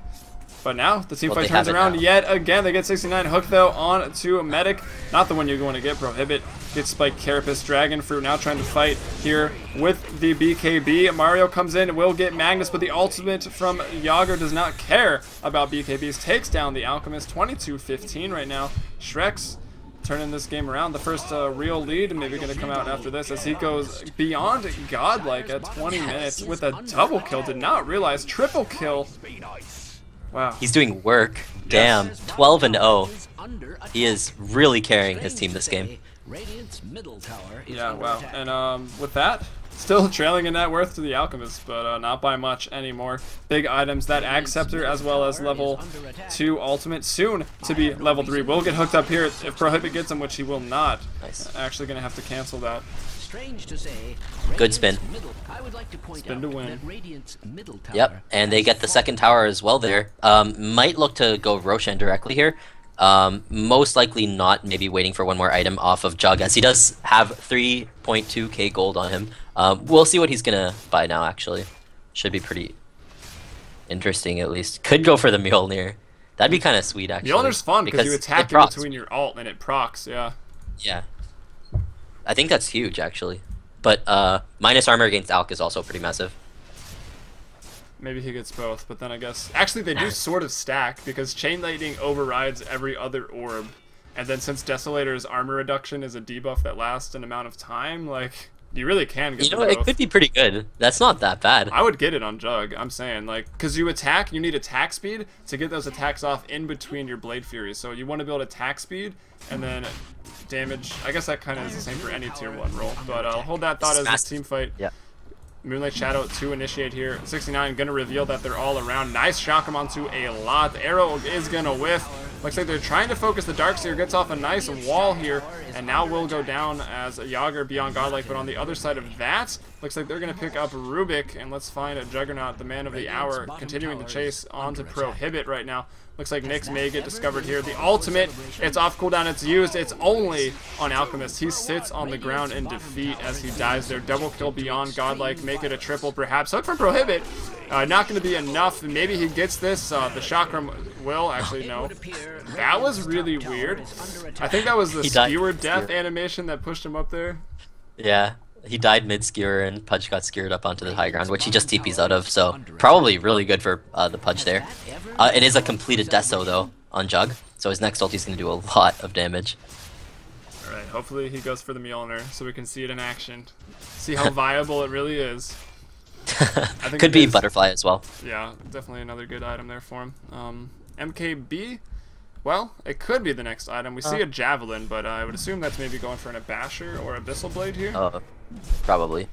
But now, the team fight turns around yet again. They get 69. Hook, though, on to Medic. Not the one you're going to get, Prohibit. gets spiked Carapace. Dragon Fruit now trying to fight here with the BKB. Mario comes in, will get Magnus, but the ultimate from Yager does not care about BKBs. Takes down the Alchemist, 22-15 right now. Shrex turning this game around. The first real lead maybe going to come out after this as he goes beyond godlike at 20 minutes with a double kill. Did not realize triple kill. Wow. He's doing work. Damn. 12-0. He is really carrying his team this game. Yeah, wow. And with that, still trailing in net worth to the Alchemist, but not by much anymore. Big items, that Ag Scepter as well as level 2 ultimate, soon to be level 3. Will get hooked up here if Prohibit gets him, which he will not. Nice. Actually going to have to cancel that. Good spin. Spin to win. Yep, and they get the second tower as well there. Might look to go Roshan directly here. Most likely not, maybe waiting for one more item off of Jug, as he does have 3.2k gold on him. We'll see what he's gonna buy now, actually. Should be pretty interesting, at least. Could go for the Mjolnir. That'd be kind of sweet, actually. Mjolnir's fun because you attack in between your ult and it procs, yeah. Yeah. I think that's huge, actually. But minus armor against Alk is also pretty massive. Maybe he gets both, but then I guess... Actually, they do sort of stack, because Chain Lightning overrides every other orb. And then since Desolator's armor reduction is a debuff that lasts an amount of time, like, you really can get both. It could be pretty good. That's not that bad. I would get it on Jug, I'm saying. Like, because you attack, you need attack speed to get those attacks off in between your Blade Furies. So you want to build attack speed, and then damage... I guess that kind of is the same for any tier 1 role. But I'll hold that thought as a team fight. Yeah. Moonlight Shadow to initiate here. 69 gonna reveal that they're all around. Nice shock him onto a lot. The arrow is gonna whiff. Looks like they're trying to focus. The Darkseer gets off a nice wall here, and now will go down as a Yager beyond godlike. But on the other side of that, looks like they're gonna pick up Rubik, and let's find a Juggernaut, the man of the hour, continuing the chase onto Prohibit right now. Looks like Nyx may get discovered here. The ultimate, it's off cooldown, it's used. It's only on Alchemist. He sits on the ground in defeat as he dies there. Double kill beyond godlike, make it a triple perhaps. Hook from Prohibit, not going to be enough. Maybe he gets this. The chakram will, actually no. That was really weird. I think that was the skewer death animation that pushed him up there. Yeah. He died mid-skewer and Pudge got skewered up onto the high ground, which he just TPs out of, so probably really good for the Pudge there. It is a completed Deso, though, on Jug, so his next ulti's going to do a lot of damage. Alright, hopefully he goes for the Mjolnir so we can see it in action. See how viable it really is. I think Could be Butterfly as well. Yeah, definitely another good item there for him. MKB? Well, it could be the next item. We see a Javelin, but I would assume that's maybe going for an Abasher or Abyssal Blade here. Probably.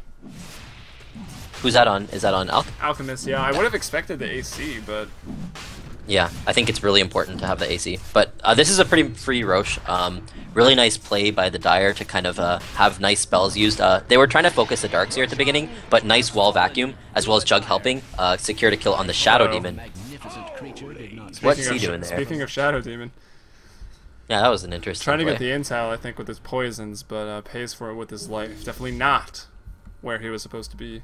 Who's that on? Is that on Alk? Alchemist, yeah. I would have expected the AC, but... Yeah, I think it's really important to have the AC. But this is a pretty free Roche. Really nice play by the Dire to kind of have nice spells used. They were trying to focus the Darkseer at the beginning, but nice wall vacuum, as well as Jug helping, secure a kill on the Shadow Demon. What's he doing there? Speaking of Shadow Demon. Yeah, that was an interesting Trying to play. get the intel, I think, with his poisons, but pays for it with his life. Definitely not where he was supposed to be.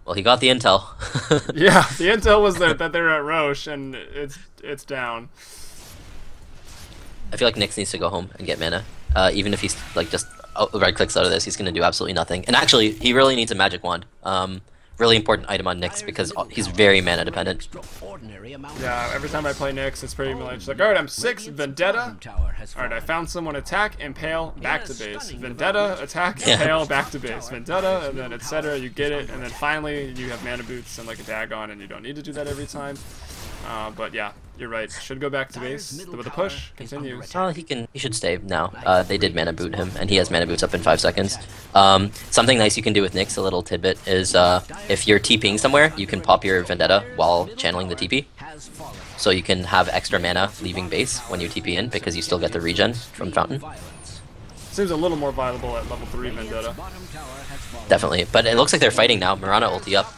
Well, he got the intel. Yeah, the intel was there that they're at Roche, and it's down. I feel like Nyx needs to go home and get mana. Even if he's like just right-clicks out of this, he's going to do absolutely nothing. And actually, he really needs a magic wand. Really important item on Nyx because he's very mana dependent. Yeah, every time I play Nyx, it's pretty much like, alright, I'm 6, Vendetta. Alright, I found someone, attack, impale, back to base. Vendetta, attack, impale, back to base. Vendetta, and then etc. You get it, and then finally you have mana boots and like a Dagon, and you don't need to do that every time. But yeah, you're right. Should go back to base with the push. Continues. Oh, he should stay now. They did mana boot him, and he has mana boots up in 5 seconds. Something nice you can do with Nyx, a little tidbit, is if you're TPing somewhere, you can pop your Vendetta while channeling the TP. So you can have extra mana leaving base when you TP in, because you still get the regen from Fountain. Seems a little more viable at level 3 Vendetta. Definitely, but it looks like they're fighting now. Mirana ulti up.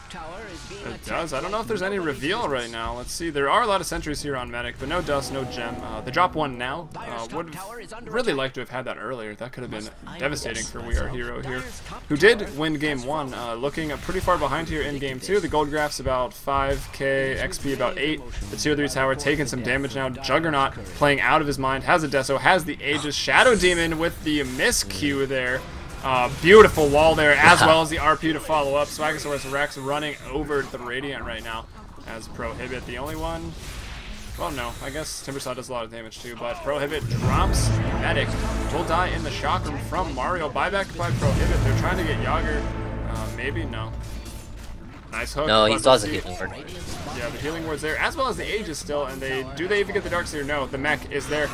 It does. I don't know if there's any reveal right now. Let's see. There are a lot of sentries here on Medic, but no dust, no gem. They drop one now. Would really like to have had that earlier. That could have been devastating for We Are Hero here, who did win game 1. Looking pretty far behind here in game 2. The gold graph's about 5k, XP about 8. The tier 3 tower taking some damage now. Juggernaut playing out of his mind. Has a Deso, has the Aegis. Shadow Demon with the miscue there. Beautiful wall there, as well as the RP to follow up. Swagasaurus Rexxar running over the Radiant right now as Prohibit. The only one, well, no, I guess Timbersaw does a lot of damage too, but Prohibit drops Medic. Will die in the shock room from Mario. Buyback by Prohibit. They're trying to get Yager. Maybe, no. Nice hook. No, he still has a healing word. Yeah, the healing ward's there, as well as the Aegis still, and do they even get the Darkseer? No, the mech is there.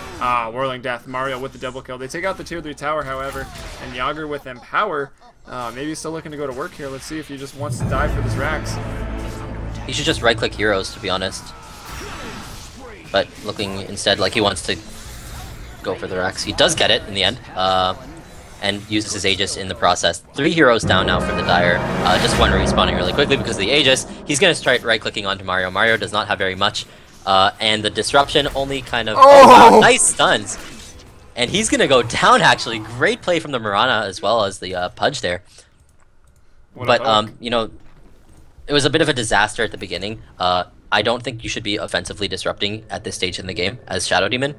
Whirling Death, Mario with the double kill. They take out the tier 3 tower, however, and Yager with Empower. Maybe he's still looking to go to work here. Let's see if he just wants to die for this Rax. He should just right-click heroes, to be honest. But looking instead like he wants to go for the Rax. He does get it in the end. And uses his Aegis in the process. 3 heroes down now for the Dire. Just one respawning really quickly because of the Aegis. He's going to start right-clicking onto Mario. Mario does not have very much. And the disruption only kind of... Oh, wow, nice stuns. And he's going to go down, actually. Great play from the Mirana as well as the Pudge there. But, you know, it was a bit of a disaster at the beginning. I don't think you should be offensively disrupting at this stage in the game as Shadow Demon.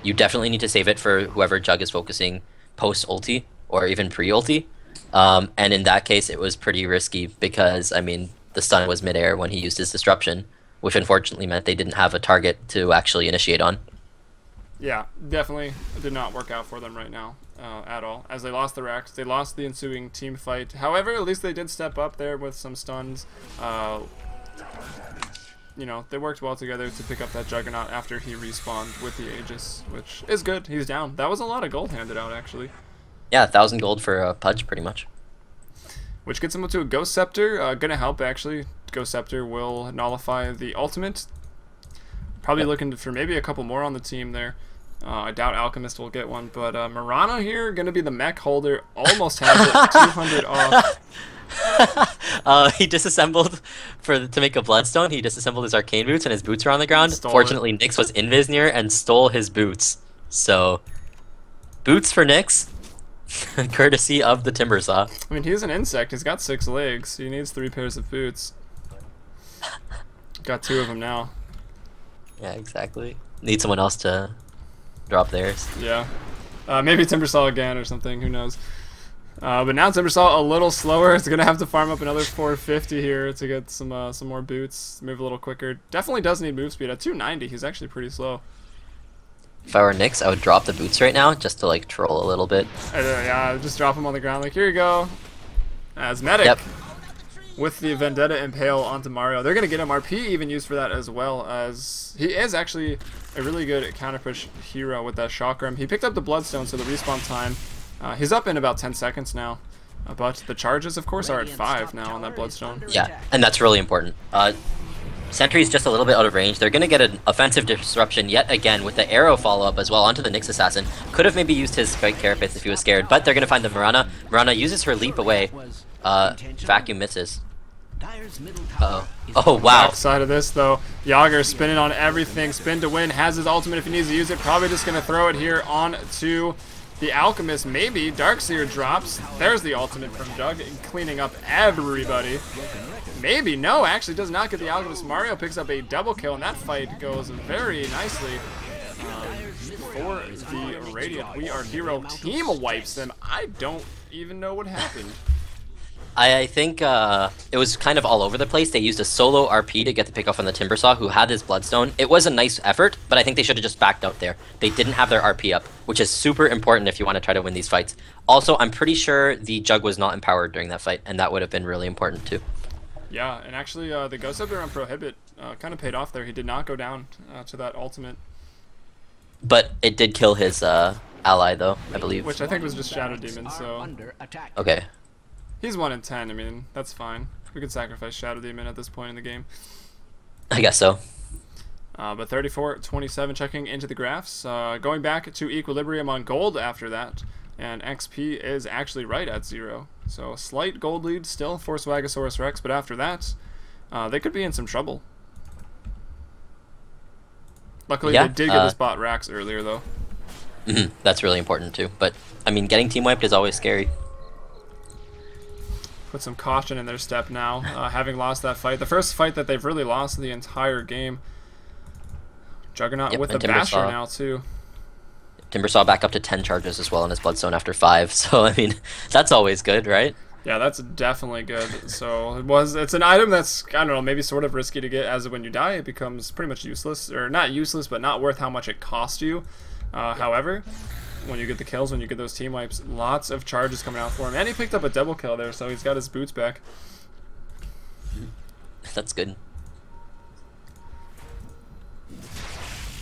You definitely need to save it for whoever Jug is focusing post-ulti or even pre-ulti. And in that case, it was pretty risky because, I mean, the stun was mid-air when he used his disruption, which unfortunately meant they didn't have a target to actually initiate on. Yeah, definitely did not work out for them right now at all, as they lost the Rax. They lost the ensuing team fight. However, at least they did step up there with some stuns. You know, they worked well together to pick up that Juggernaut after he respawned with the Aegis, which is good. He's down. That was a lot of gold handed out, actually. Yeah, 1,000 gold for Pudge, pretty much. Which gets him up to a Ghost Scepter. Gonna help, actually. Ghost Scepter will nullify the ultimate. Probably looking for maybe a couple more on the team there. I doubt Alchemist will get one, but Mirana here, gonna be the mech holder. Almost has it. 200 off. He disassembled to make a Bloodstone. He disassembled his arcane boots and his boots are on the ground. Fortunately, Nyx was invis near and stole his boots. So, boots for Nyx, courtesy of the Timbersaw. I mean, he's an insect. He's got 6 legs. He needs 3 pairs of boots. Got 2 of them now. Yeah, exactly. Need someone else to drop theirs. Yeah. Maybe Timbersaw again or something. Who knows? But now Timbersaw a little slower. It's gonna have to farm up another 450 here to get some more boots. Move a little quicker. Definitely does need move speed. At 290, he's actually pretty slow. If I were Nyx, I would drop the boots right now just to like troll a little bit. Yeah, just drop him on the ground. Like, here you go. As Medic. Yep. With the Vendetta Impale onto Mario. They're gonna get him RP even used for that as well, as he is actually a really good counter push hero with that Chakram. He picked up the Bloodstone, so the respawn time. He's up in about 10 seconds now, but the charges, of course, are at 5 now on that Bloodstone. Yeah, and that's really important. Sentry's just a little bit out of range. They're going to get an offensive disruption yet again with the arrow follow-up as well onto the Nyx Assassin. Could have maybe used his Spike Carapace if he was scared, but they're going to find the Mirana. Mirana uses her leap away. Vacuum misses. Uh-oh. Oh, wow. Backside of this, though, Yager spinning on everything. Spin to win. Has his ultimate if he needs to use it. Probably just going to throw it here on to the Alchemist. Maybe Darkseer drops. There's the ultimate from Jug, cleaning up everybody. Maybe. No, actually does not get the Alchemist. Mario picks up a double kill, and that fight goes very nicely for the Radiant. We Are Hero team wipes them. I don't even know what happened. I think it was kind of all over the place. They used a solo RP to get the pick off on the Timbersaw, who had his Bloodstone. It was a nice effort, but I think they should have just backed out there. They didn't have their RP up, which is super important if you want to try to win these fights. Also, I'm pretty sure the Jug was not empowered during that fight, and that would have been really important too. Yeah, and actually the Ghost Scepter on Prohibit kind of paid off there. He did not go down to that ultimate. But it did kill his ally, though, I believe. Which I think was just Shadow Demon, so... Okay. He's 1 in 10, I mean, that's fine. We could sacrifice Shadow Demon at this point in the game. I guess so. But 34-27 checking into the graphs. Going back to equilibrium on gold after that. And XP is actually right at 0. So a slight gold lead still for Swagasaurus Rex, but after that, they could be in some trouble. Luckily, Yeah, they did get this bot Rax earlier, though. That's really important, too. But, I mean, getting team wiped is always scary. Put some caution in their step now, having lost that fight. The first fight that they've really lost the entire game. Juggernaut with the Basher now, too. Timbersaw back up to 10 charges as well on his Bloodstone after 5. So, I mean, that's always good, right? Yeah, that's definitely good. So it's an item that's, I don't know, maybe sort of risky to get, as when you die it becomes pretty much useless, or not useless, but not worth how much it costs you. However, when you get the kills, when you get those team wipes, lots of charges coming out for him, and he picked up a double kill there, so he's got his boots back. That's good.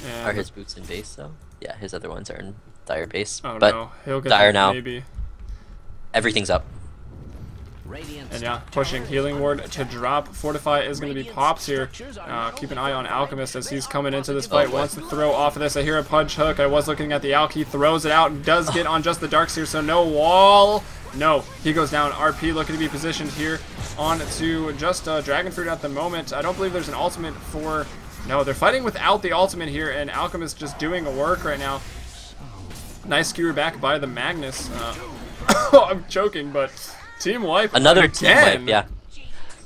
And are his boots in base though? Yeah, his other ones are in Dire base. Oh but no, he'll get Dire now. Maybe. Everything's up. And yeah, pushing Healing Ward to drop. Fortify is going to be pops here. Keep an eye on Alchemist as he's coming into this fight. Wants to throw off of this. I hear a punch hook. I was looking at the Alk. He throws it out and does get on just the Darkseer, so no wall. No, he goes down. RP looking to be positioned here on to just Dragonfruit at the moment. I don't believe there's an ultimate for... No, they're fighting without the ultimate here, and Alchemist just doing a work right now. Nice skewer back by the Magnus. I'm joking, but... Team wipe. Another team wipe, yeah.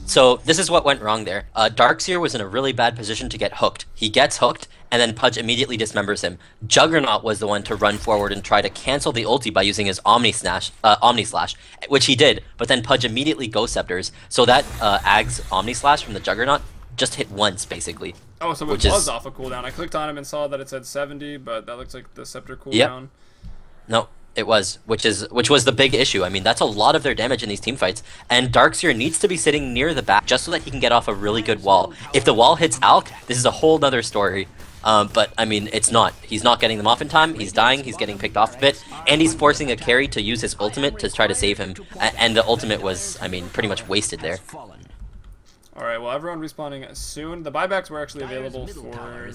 So this is what went wrong there. Darkseer was in a really bad position to get hooked. He gets hooked, and then Pudge immediately dismembers him. Juggernaut was the one to run forward and try to cancel the ulti by using his Omni Slash, which he did, but then Pudge immediately Ghost Scepters. So that Ag's Omni Slash from the Juggernaut just hit once, basically. Oh, so it was off a cooldown. I clicked on him and saw that it said 70, but that looks like the Scepter cooldown. Yep. No. It was, which was the big issue. I mean, that's a lot of their damage in these team fights, and Darkseer needs to be sitting near the back just so that he can get off a really good wall. If the wall hits Alk, this is a whole nother story. But I mean, it's not. He's not getting them off in time. He's dying. He's getting picked off a bit, and he's forcing a carry to use his ultimate to try to save him. And the ultimate was, I mean, pretty much wasted there. All right, well, everyone respawning soon. The buybacks were actually available for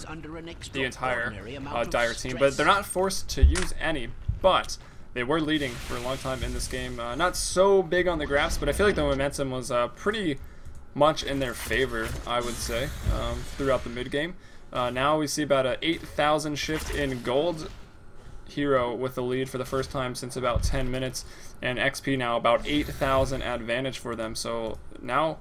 the entire Dire team, but they're not forced to use any. But they were leading for a long time in this game. Not so big on the graphs, but I feel like the momentum was pretty much in their favor, I would say, throughout the mid-game. Now we see about a 8,000 shift in gold. Hero with the lead for the first time since about 10 minutes, and XP now about 8,000 advantage for them. So now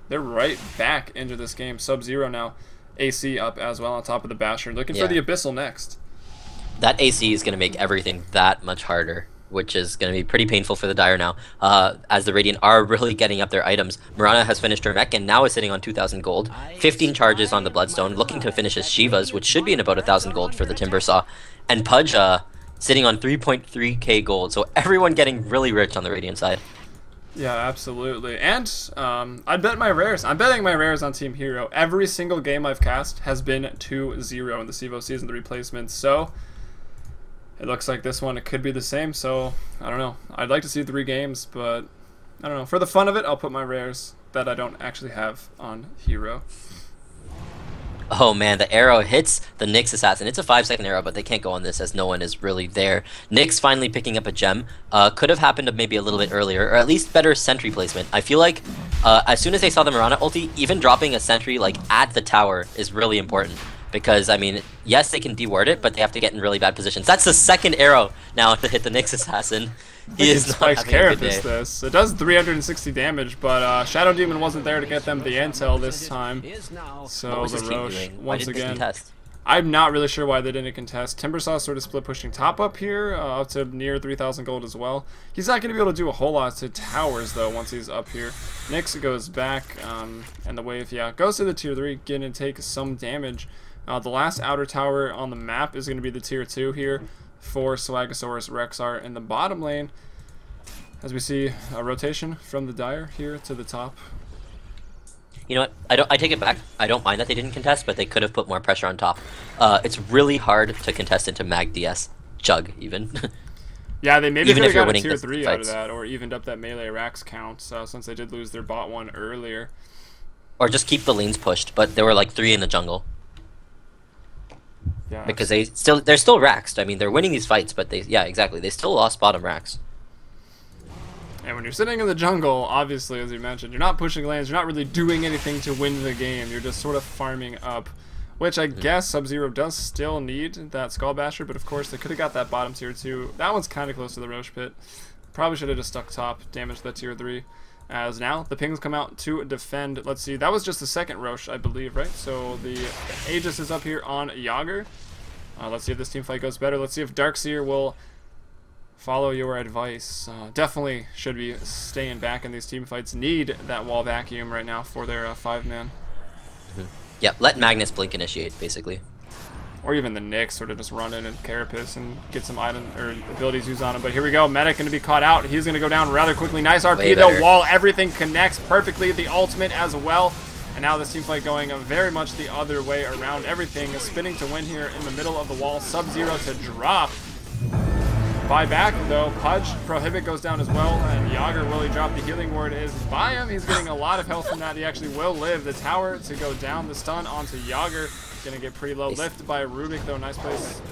they're right back into this game. Sub-Zero now, AC up as well on top of the Basher, looking for the Abyssal next. That AC is going to make everything that much harder, which is going to be pretty painful for the Dire now, as the Radiant are really getting up their items. Mirana has finished her mech and now is sitting on 2,000 gold, 15 charges on the Bloodstone, looking to finish his Shivas, which should be in about 1,000 gold for the Timbersaw, and Pudge sitting on 3.3k gold, so everyone getting really rich on the Radiant side. Yeah, absolutely. And I bet my rares. I'm betting my rares on Team Hero. Every single game I've cast has been 2-0 in the Cevo Season 3 placements, so... It looks like this one, it could be the same, so I don't know. I'd like to see 3 games, but I don't know. For the fun of it, I'll put my rares that I don't actually have on Hero. Oh man, the arrow hits the Nyx Assassin. It's a 5-second arrow, but they can't go on this as no one is really there. Nyx finally picking up a gem. Could have happened maybe a little bit earlier, or at least better sentry placement. I feel like as soon as they saw the Mirana ulti, even dropping a sentry like at the tower is really important. Because, I mean, yes, they can deward it, but they have to get in really bad positions. That's the second arrow now to hit the Nyx Assassin. He is not having a good day. This. It does 360 damage, but Shadow Demon wasn't there to get them the intel this time. So the Roche, once again, I'm not really sure why they didn't contest. Timbersaw sort of split pushing top up here, up to near 3,000 gold as well. He's not going to be able to do a whole lot to towers, though, once he's up here. Nyx goes back, and the wave, goes to the tier 3, going to take some damage. The last outer tower on the map is going to be the tier 2 here for Swagasaurus Rexxar in the bottom lane. As we see a rotation from the Dire here to the top. You know what? I take it back. I don't mind that they didn't contest, but they could have put more pressure on top. It's really hard to contest into Mag DS. Jug, even. Yeah, they maybe could have got a tier 3 out of that, or evened up that melee Rax count, since they did lose their bot one earlier. Or just keep the lanes pushed, but there were like 3 in the jungle. Yeah, because they're still Raxed. I mean, they're winning these fights, but they still lost bottom Rax. And when you're sitting in the jungle, obviously, as you mentioned, you're not pushing lanes, you're not really doing anything to win the game. You're just sort of farming up, which I guess Sub-Zero does still need that Skull Basher, but of course they could have got that bottom tier 2. That one's kind of close to the Roche Pit. Probably should have just stuck top, damaged that tier 3. As now, the pings come out to defend. Let's see, that was just the second Roche, I believe, right? So the Aegis is up here on Yager. Let's see if this team fight goes better. Let's see if Darkseer will follow your advice. Definitely should be staying back in these team fights. Need that wall vacuum right now for their 5-man. Yep, let Magnus blink initiate, basically. Or even the Nyx sort of just run in and Carapace and get some item or abilities used on him. But here we go, Medic going to be caught out. He's going to go down rather quickly. Nice RP though, wall, everything connects perfectly. The ultimate as well. And now this team fight going very much the other way around. Everything is spinning to win here in the middle of the wall. Sub-Zero to drop. Buy back though, Pudge, Prohibit goes down as well, and Yager, will he drop? The healing ward is by him. He's getting a lot of health from that. He actually will live. The tower to go down, the stun onto Yager. Gonna get pretty low. Lift by Rubik though, nice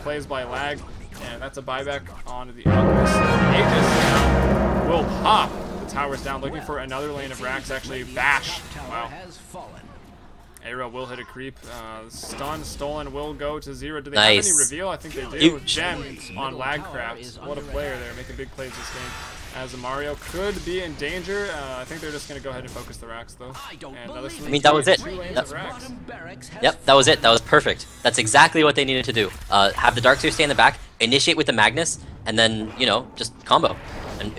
plays by Lag. And that's a buyback onto the Alchemist. Aegis now will pop. The tower's down, looking for another lane of racks, actually bash. Wow. Arrow will hit a creep. Stun stolen will go to 0. Do they have any reveal? I think they do. Gem on Lagcraft. What a player there, making big plays this game. As Mario could be in danger. I think they're just going to go ahead and focus the racks though. And I mean, that was it. Yep, that was it. That was perfect. That's exactly what they needed to do. Have the Darkseer stay in the back, initiate with the Magnus, and then, you know, just combo. And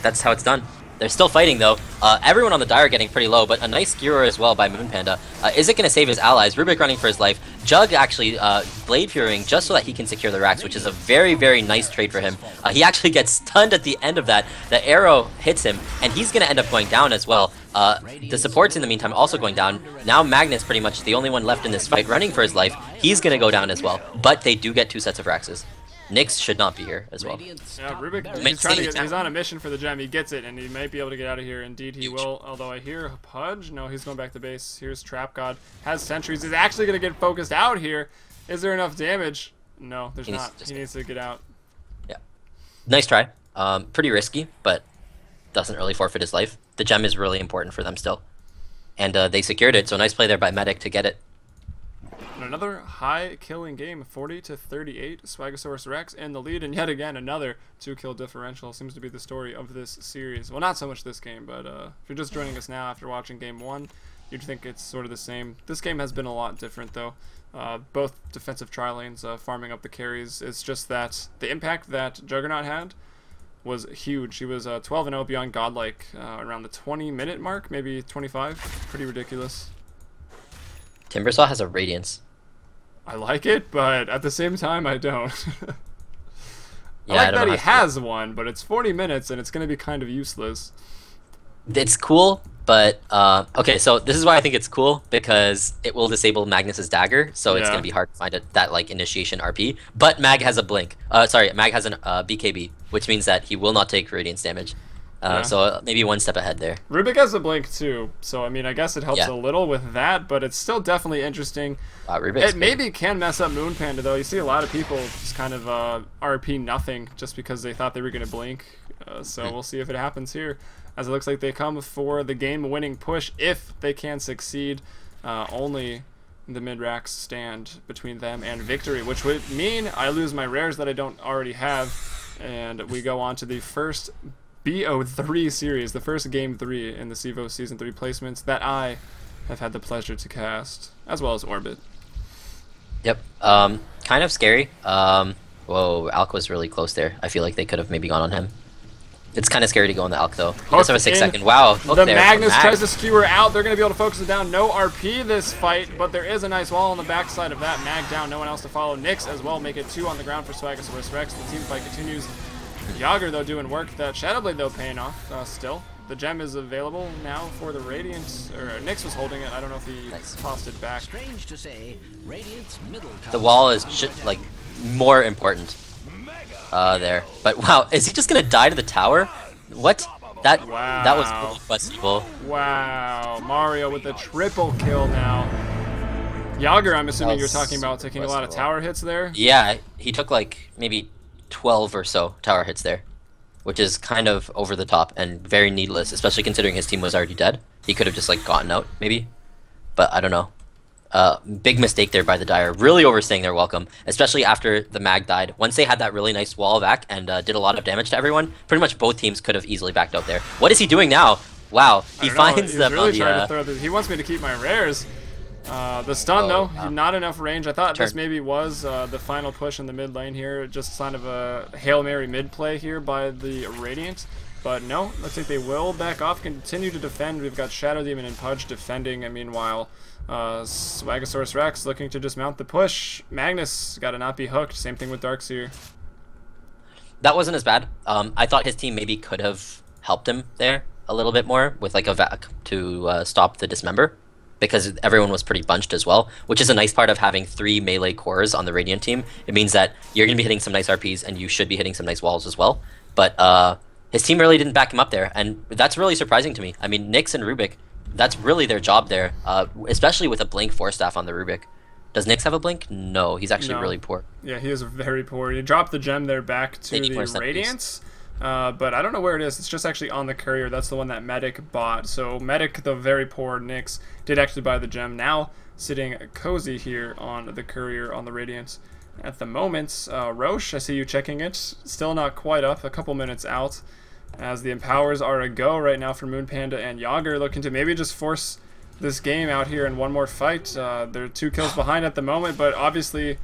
that's how it's done. They're still fighting though. Everyone on the die are getting pretty low, but a nice skewer as well by Moonpanda. Is it going to save his allies? Rubik running for his life. Jug actually Blade Furying just so that he can secure the racks, which is a very, very nice trade for him. He actually gets stunned at the end of that. The arrow hits him, and he's going to end up going down as well. The supports in the meantime also going down. Now Magnus pretty much the only one left in this fight running for his life. He's going to go down as well, but they do get 2 sets of Raxes. Nyx should not be here as well. Yeah, Rubik, he's on a mission for the gem. He gets it, and he might be able to get out of here. Indeed, he will. Although I hear Pudge. No, he's going back to base. Here's Trap God. Has sentries. He's actually going to get focused out here. Is there enough damage? No, there's not. He needs to get out. Yeah. Nice try. Pretty risky, but doesn't really forfeit his life. The gem is really important for them still. And they secured it, so nice play there by Medic to get it. Another high killing game, 40-38. Swagasaurus Rex in the lead, and yet again another 2-kill differential seems to be the story of this series. Well, not so much this game, but if you're just joining us now after watching game 1, you'd think it's sort of the same. This game has been a lot different though. Both defensive tri-lanes farming up the carries. It's just that the impact that Juggernaut had was huge. He was 12-0 beyond Godlike around the 20-minute mark, maybe 25. Pretty ridiculous. Timbersaw has a Radiance. I like it, but at the same time, I don't. Yeah, I like that he has one, but it's 40 minutes, and it's going to be kind of useless. It's cool, but okay, so this is why I think it's cool, because it will disable Magnus's dagger, so it's going to be hard to find that like initiation RP. But Mag has a blink. Sorry, Mag has an BKB, which means that he will not take Radiance damage. So maybe one step ahead there. Rubik has a blink too, so I mean, I guess it helps a little with that, but it's still definitely interesting. It maybe can mess up Moonpanda though. You see a lot of people just kind of RP nothing just because they thought they were going to blink. So we'll see if it happens here, as it looks like they come for the game-winning push if they can succeed. Only the mid-racks stand between them and victory, which would mean I lose my rares that I don't already have, and we go on to the first BO3 series, the first game 3 in the Cevo Season 3 placements that I have had the pleasure to cast, as well as Orbit. Yep. Kind of scary. Whoa, Alk was really close there. I feel like they could have maybe gone on him. It's kind of scary to go on the Alk though. He does have a 6-second. Wow. The Magnus tries to skewer out. They're going to be able to focus it down. No RP this fight, but there is a nice wall on the backside of that. Mag down, no one else to follow. Nyx as well, make it 2 on the ground for Swagasaurus Rex. The team fight continues. Yager though doing work. That Shadowblade though paying off still. The gem is available now for the Radiant, or Nyx was holding it. I don't know if he tossed it back. Strange to say, Radiant's middle the wall is like more important there. But wow, is he just gonna die to the tower? What? That was questionable. Wow, Mario with a triple kill now. Yager, I'm assuming you're talking about taking a lot of tower hits there. Yeah, he took like maybe 12 or so tower hits there. which is kind of over the top and very needless, especially considering his team was already dead. He could have just like gotten out maybe, but I don't know. Big mistake there by the Dire, really overstaying their welcome, especially after the mag died. Once they had that really nice wall back and did a lot of damage to everyone, pretty much both teams could have easily backed out there. What is he doing now? Wow, he finds them really on the... trying to throw he wants me to keep my rares. The stun though, not enough range. I thought this maybe was the final push in the mid lane here, just sign of a Hail Mary mid play here by the Radiant. But no, looks like they will back off, continue to defend. We've got Shadow Demon and Pudge defending, and meanwhile, Swagasaurus Rex looking to just mount the push. Magnus got to not be hooked, same thing with Darkseer. That wasn't as bad. I thought his team maybe could have helped him there a little bit more with like a vac to stop the dismember, because everyone was pretty bunched as well, which is a nice part of having 3 melee cores on the Radiant team. It means that you're going to be hitting some nice RPs, and you should be hitting some nice walls as well. But his team really didn't back him up there, and that's really surprising to me. I mean, Nyx and Rubik, that's really their job there, especially with a Blink 4-staff on the Rubik. Does Nyx have a Blink? No, he's actually really poor. Yeah, he is very poor. He dropped the gem there back to the Radiance. But I don't know where it is. It's just actually on the courier. That's the one that Medic bought. So Medic, the very poor Nyx, did actually buy the gem. Now sitting cozy here on the courier on the Radiance. At the moment, Roche, I see you checking it. Still not quite up. A couple minutes out. As the Empowers are a go right now for Moonpanda and Yager, looking to maybe just force this game out here in one more fight. They're 2 kills behind at the moment, but obviously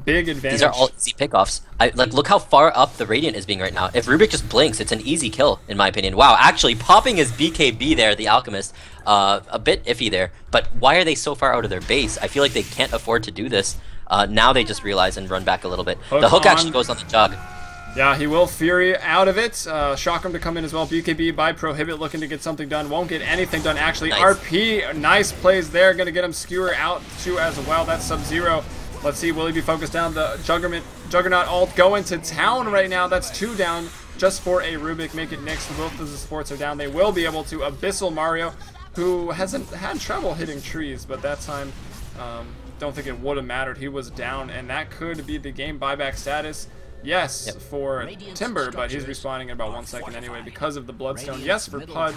big advantage. These are all easy pickoffs. Like, look how far up the Radiant is being right now. If Rubik just blinks, it's an easy kill, in my opinion. Wow, actually popping his BKB there, the Alchemist. A bit iffy there, but why are they so far out of their base? I feel like they can't afford to do this. Now they just realize and run back a little bit. The hook actually goes on the jug. Yeah, he will Fury out of it. Shock him to come in as well. BKB by Prohibit looking to get something done. Won't get anything done, actually. Nice. RP, nice plays there. Going to get him Skewer out too as well. That's Sub-Zero. Let's see, will he be focused down? The Juggernaut ult going to town right now. That's 2 down just for a Rubik. Make it next. Both of the supports are down. They will be able to Abyssal Mario, who hasn't had trouble hitting trees, but that time, don't think it would have mattered. He was down, and that could be the game buyback status. Yes, for Timber, but he's respawning in about 1 second anyway because of the Bloodstone. Yes, for Pudge.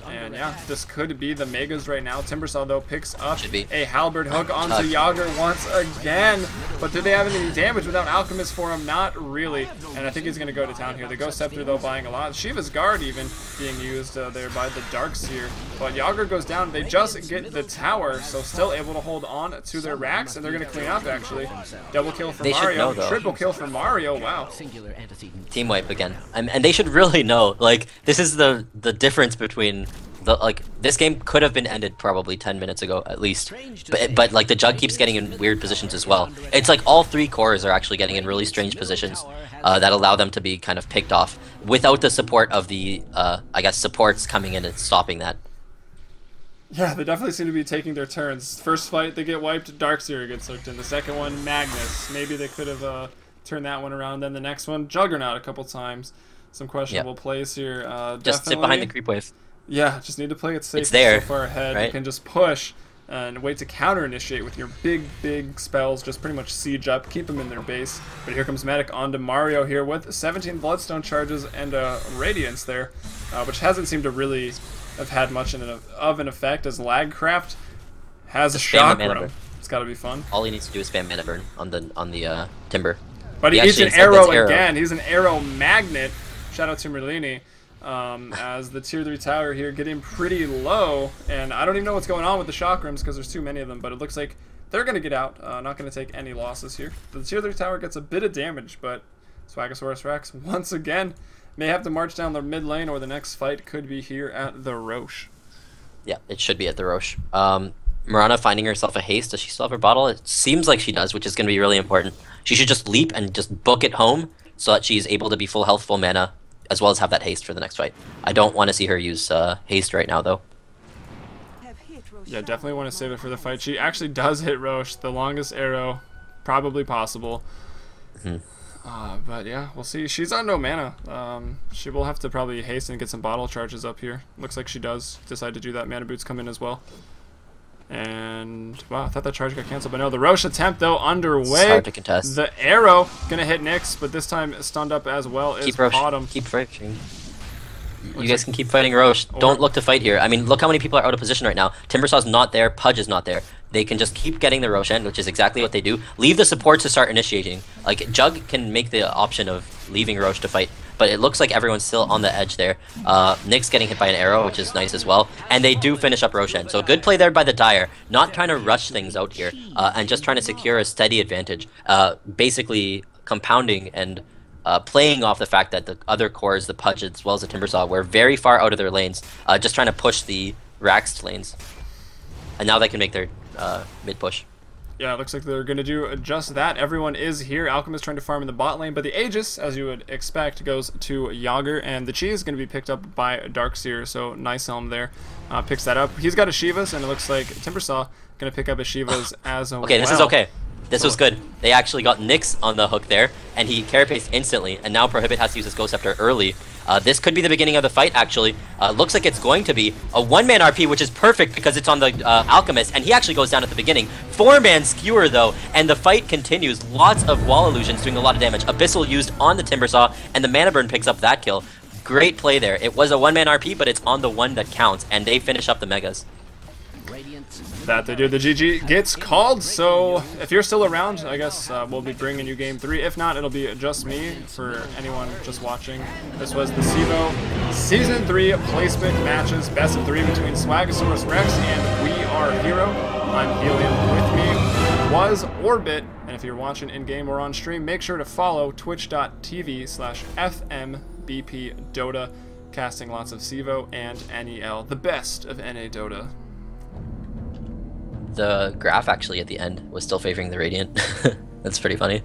And yeah, this could be the Megas right now. Timbersaw, though, picks up a Halberd hook onto Yager once again. But do they have any damage without Alchemist for him? Not really. And I think he's going to go to town here. The Ghost Scepter, though, buying a lot. Shiva's Guard even being used there by the Darkseer. But Yager goes down. They just get the tower, so still able to hold on to their racks. And they're going to clean up, actually. Double kill for Mario. Triple kill for Mario. Wow. Team wipe again. And they should really know, like, this is the difference between the, like, this game could have been ended probably 10 minutes ago at least, but like the Jug keeps getting in weird positions as well. It's like all 3 cores are actually getting in really strange positions that allow them to be kind of picked off without the support of the I guess supports coming in and stopping that. Yeah, they definitely seem to be taking their turns. First fight they get wiped, Darkseer gets hooked in. The second one, Magnus. Maybe they could have turn that one around. Then the next one, Juggernaut a couple times. Some questionable plays here. Just sit behind the creep wave. Yeah, just need to play it safe. It's there, so far ahead. right? You can just push and wait to counter initiate with your big spells. Just pretty much siege up, keep them in their base. But here comes Medic onto Mario here with 17 Bloodstone charges and Radiance there, which hasn't seemed to really have had much of an effect, as Lagcraft has a shock room. It's got to be fun. All he needs to do is spam mana burn on the Timber. But he eats an arrow again. He's an arrow magnet. Shout out to Merlini. As the tier 3 tower here getting pretty low. And I don't even know what's going on with the chakrams because there's too many of them. But it looks like they're going to get out. Not going to take any losses here. The tier 3 tower gets a bit of damage. But Swagasaurus Rex, once again, may have to march down the mid lane. Or the next fight could be here at the Roche. Yeah, it should be at the Roche. Mirana finding herself a haste. Does she still have her bottle? It seems like she does, which is going to be really important. She should just leap and just book it home so that she's able to be full health, full mana, as well as have that haste for the next fight. I don't want to see her use haste right now, though. Yeah, definitely want to save it for the fight. She actually does hit Roche, the longest arrow probably possible. But yeah, we'll see. She's on no mana. She will have to probably haste and get some bottle charges up here. Looks like she does decide to do that. Mana boots come in as well. And, wow, I thought that charge got canceled, but no, the Roche attempt, though, underway. It's hard to contest. The arrow gonna hit Nyx, but this time stunned up as well as Keep Roche. Bottom. Keep fighting. You guys can keep fighting Roche. Don't look to fight here. I mean, look how many people are out of position right now. Timbersaw's not there. Pudge is not there. They can just keep getting the Roshan, which is exactly what they do. Leave the support to start initiating. Like, Jug can make the option of leaving Roche to fight, but it looks like everyone's still on the edge there. Nyx getting hit by an arrow, which is nice as well. And they do finish up Roshan. So good play there by the Dire. Not trying to rush things out here, and just trying to secure a steady advantage. Basically compounding and playing off the fact that the other cores, the Pudge as well as the Timbersaw, were very far out of their lanes, just trying to push the Raxed lanes. And now they can make their mid push. Yeah, it looks like they're going to do just that. Everyone is here. Alchemist trying to farm in the bot lane, but the Aegis, as you would expect, goes to Yager, and the Chi is going to be picked up by Darkseer, so Nice Helm there picks that up. He's got a Shivas, and it looks like Timbersaw going to pick up a Shivas as well. Okay, this is okay. This was good. They actually got Nyx on the hook there, and he carapaced instantly, and now Prohibit has to use his Ghost Scepter early. This could be the beginning of the fight, actually. Looks like it's going to be a one-man RP, which is perfect because it's on the Alchemist, and he actually goes down at the beginning. Four-man Skewer, though, and the fight continues. Lots of wall illusions doing a lot of damage. Abyssal used on the Timbersaw, and the Mana Burn picks up that kill. Great play there. It was a one-man RP, but it's on the one that counts, and they finish up the Megas. That they do. The GG gets called, so if you're still around, I guess we'll be bringing you Game 3. If not, it'll be just me for anyone just watching. This was the Cevo Season 3 placement matches, best of 3 between Swagasaurus Rex and We Are Hero. I'm Helium. With me was Orbit, and if you're watching in-game or on stream, make sure to follow twitch.tv/Fmbpdota, casting lots of Cevo and NEL, the best of NA Dota. The graph actually at the end was still favoring the Radiant. That's pretty funny.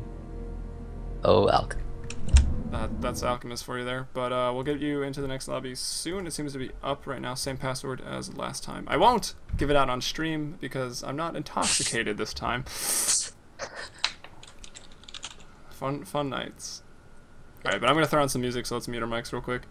Oh, Alch. That's Alchemist for you there, but we'll get you into the next lobby soon. It seems to be up right now, same password as last time. I won't give it out on stream because I'm not intoxicated this time. Fun nights. Alright, but I'm gonna throw on some music, so let's mute our mics real quick.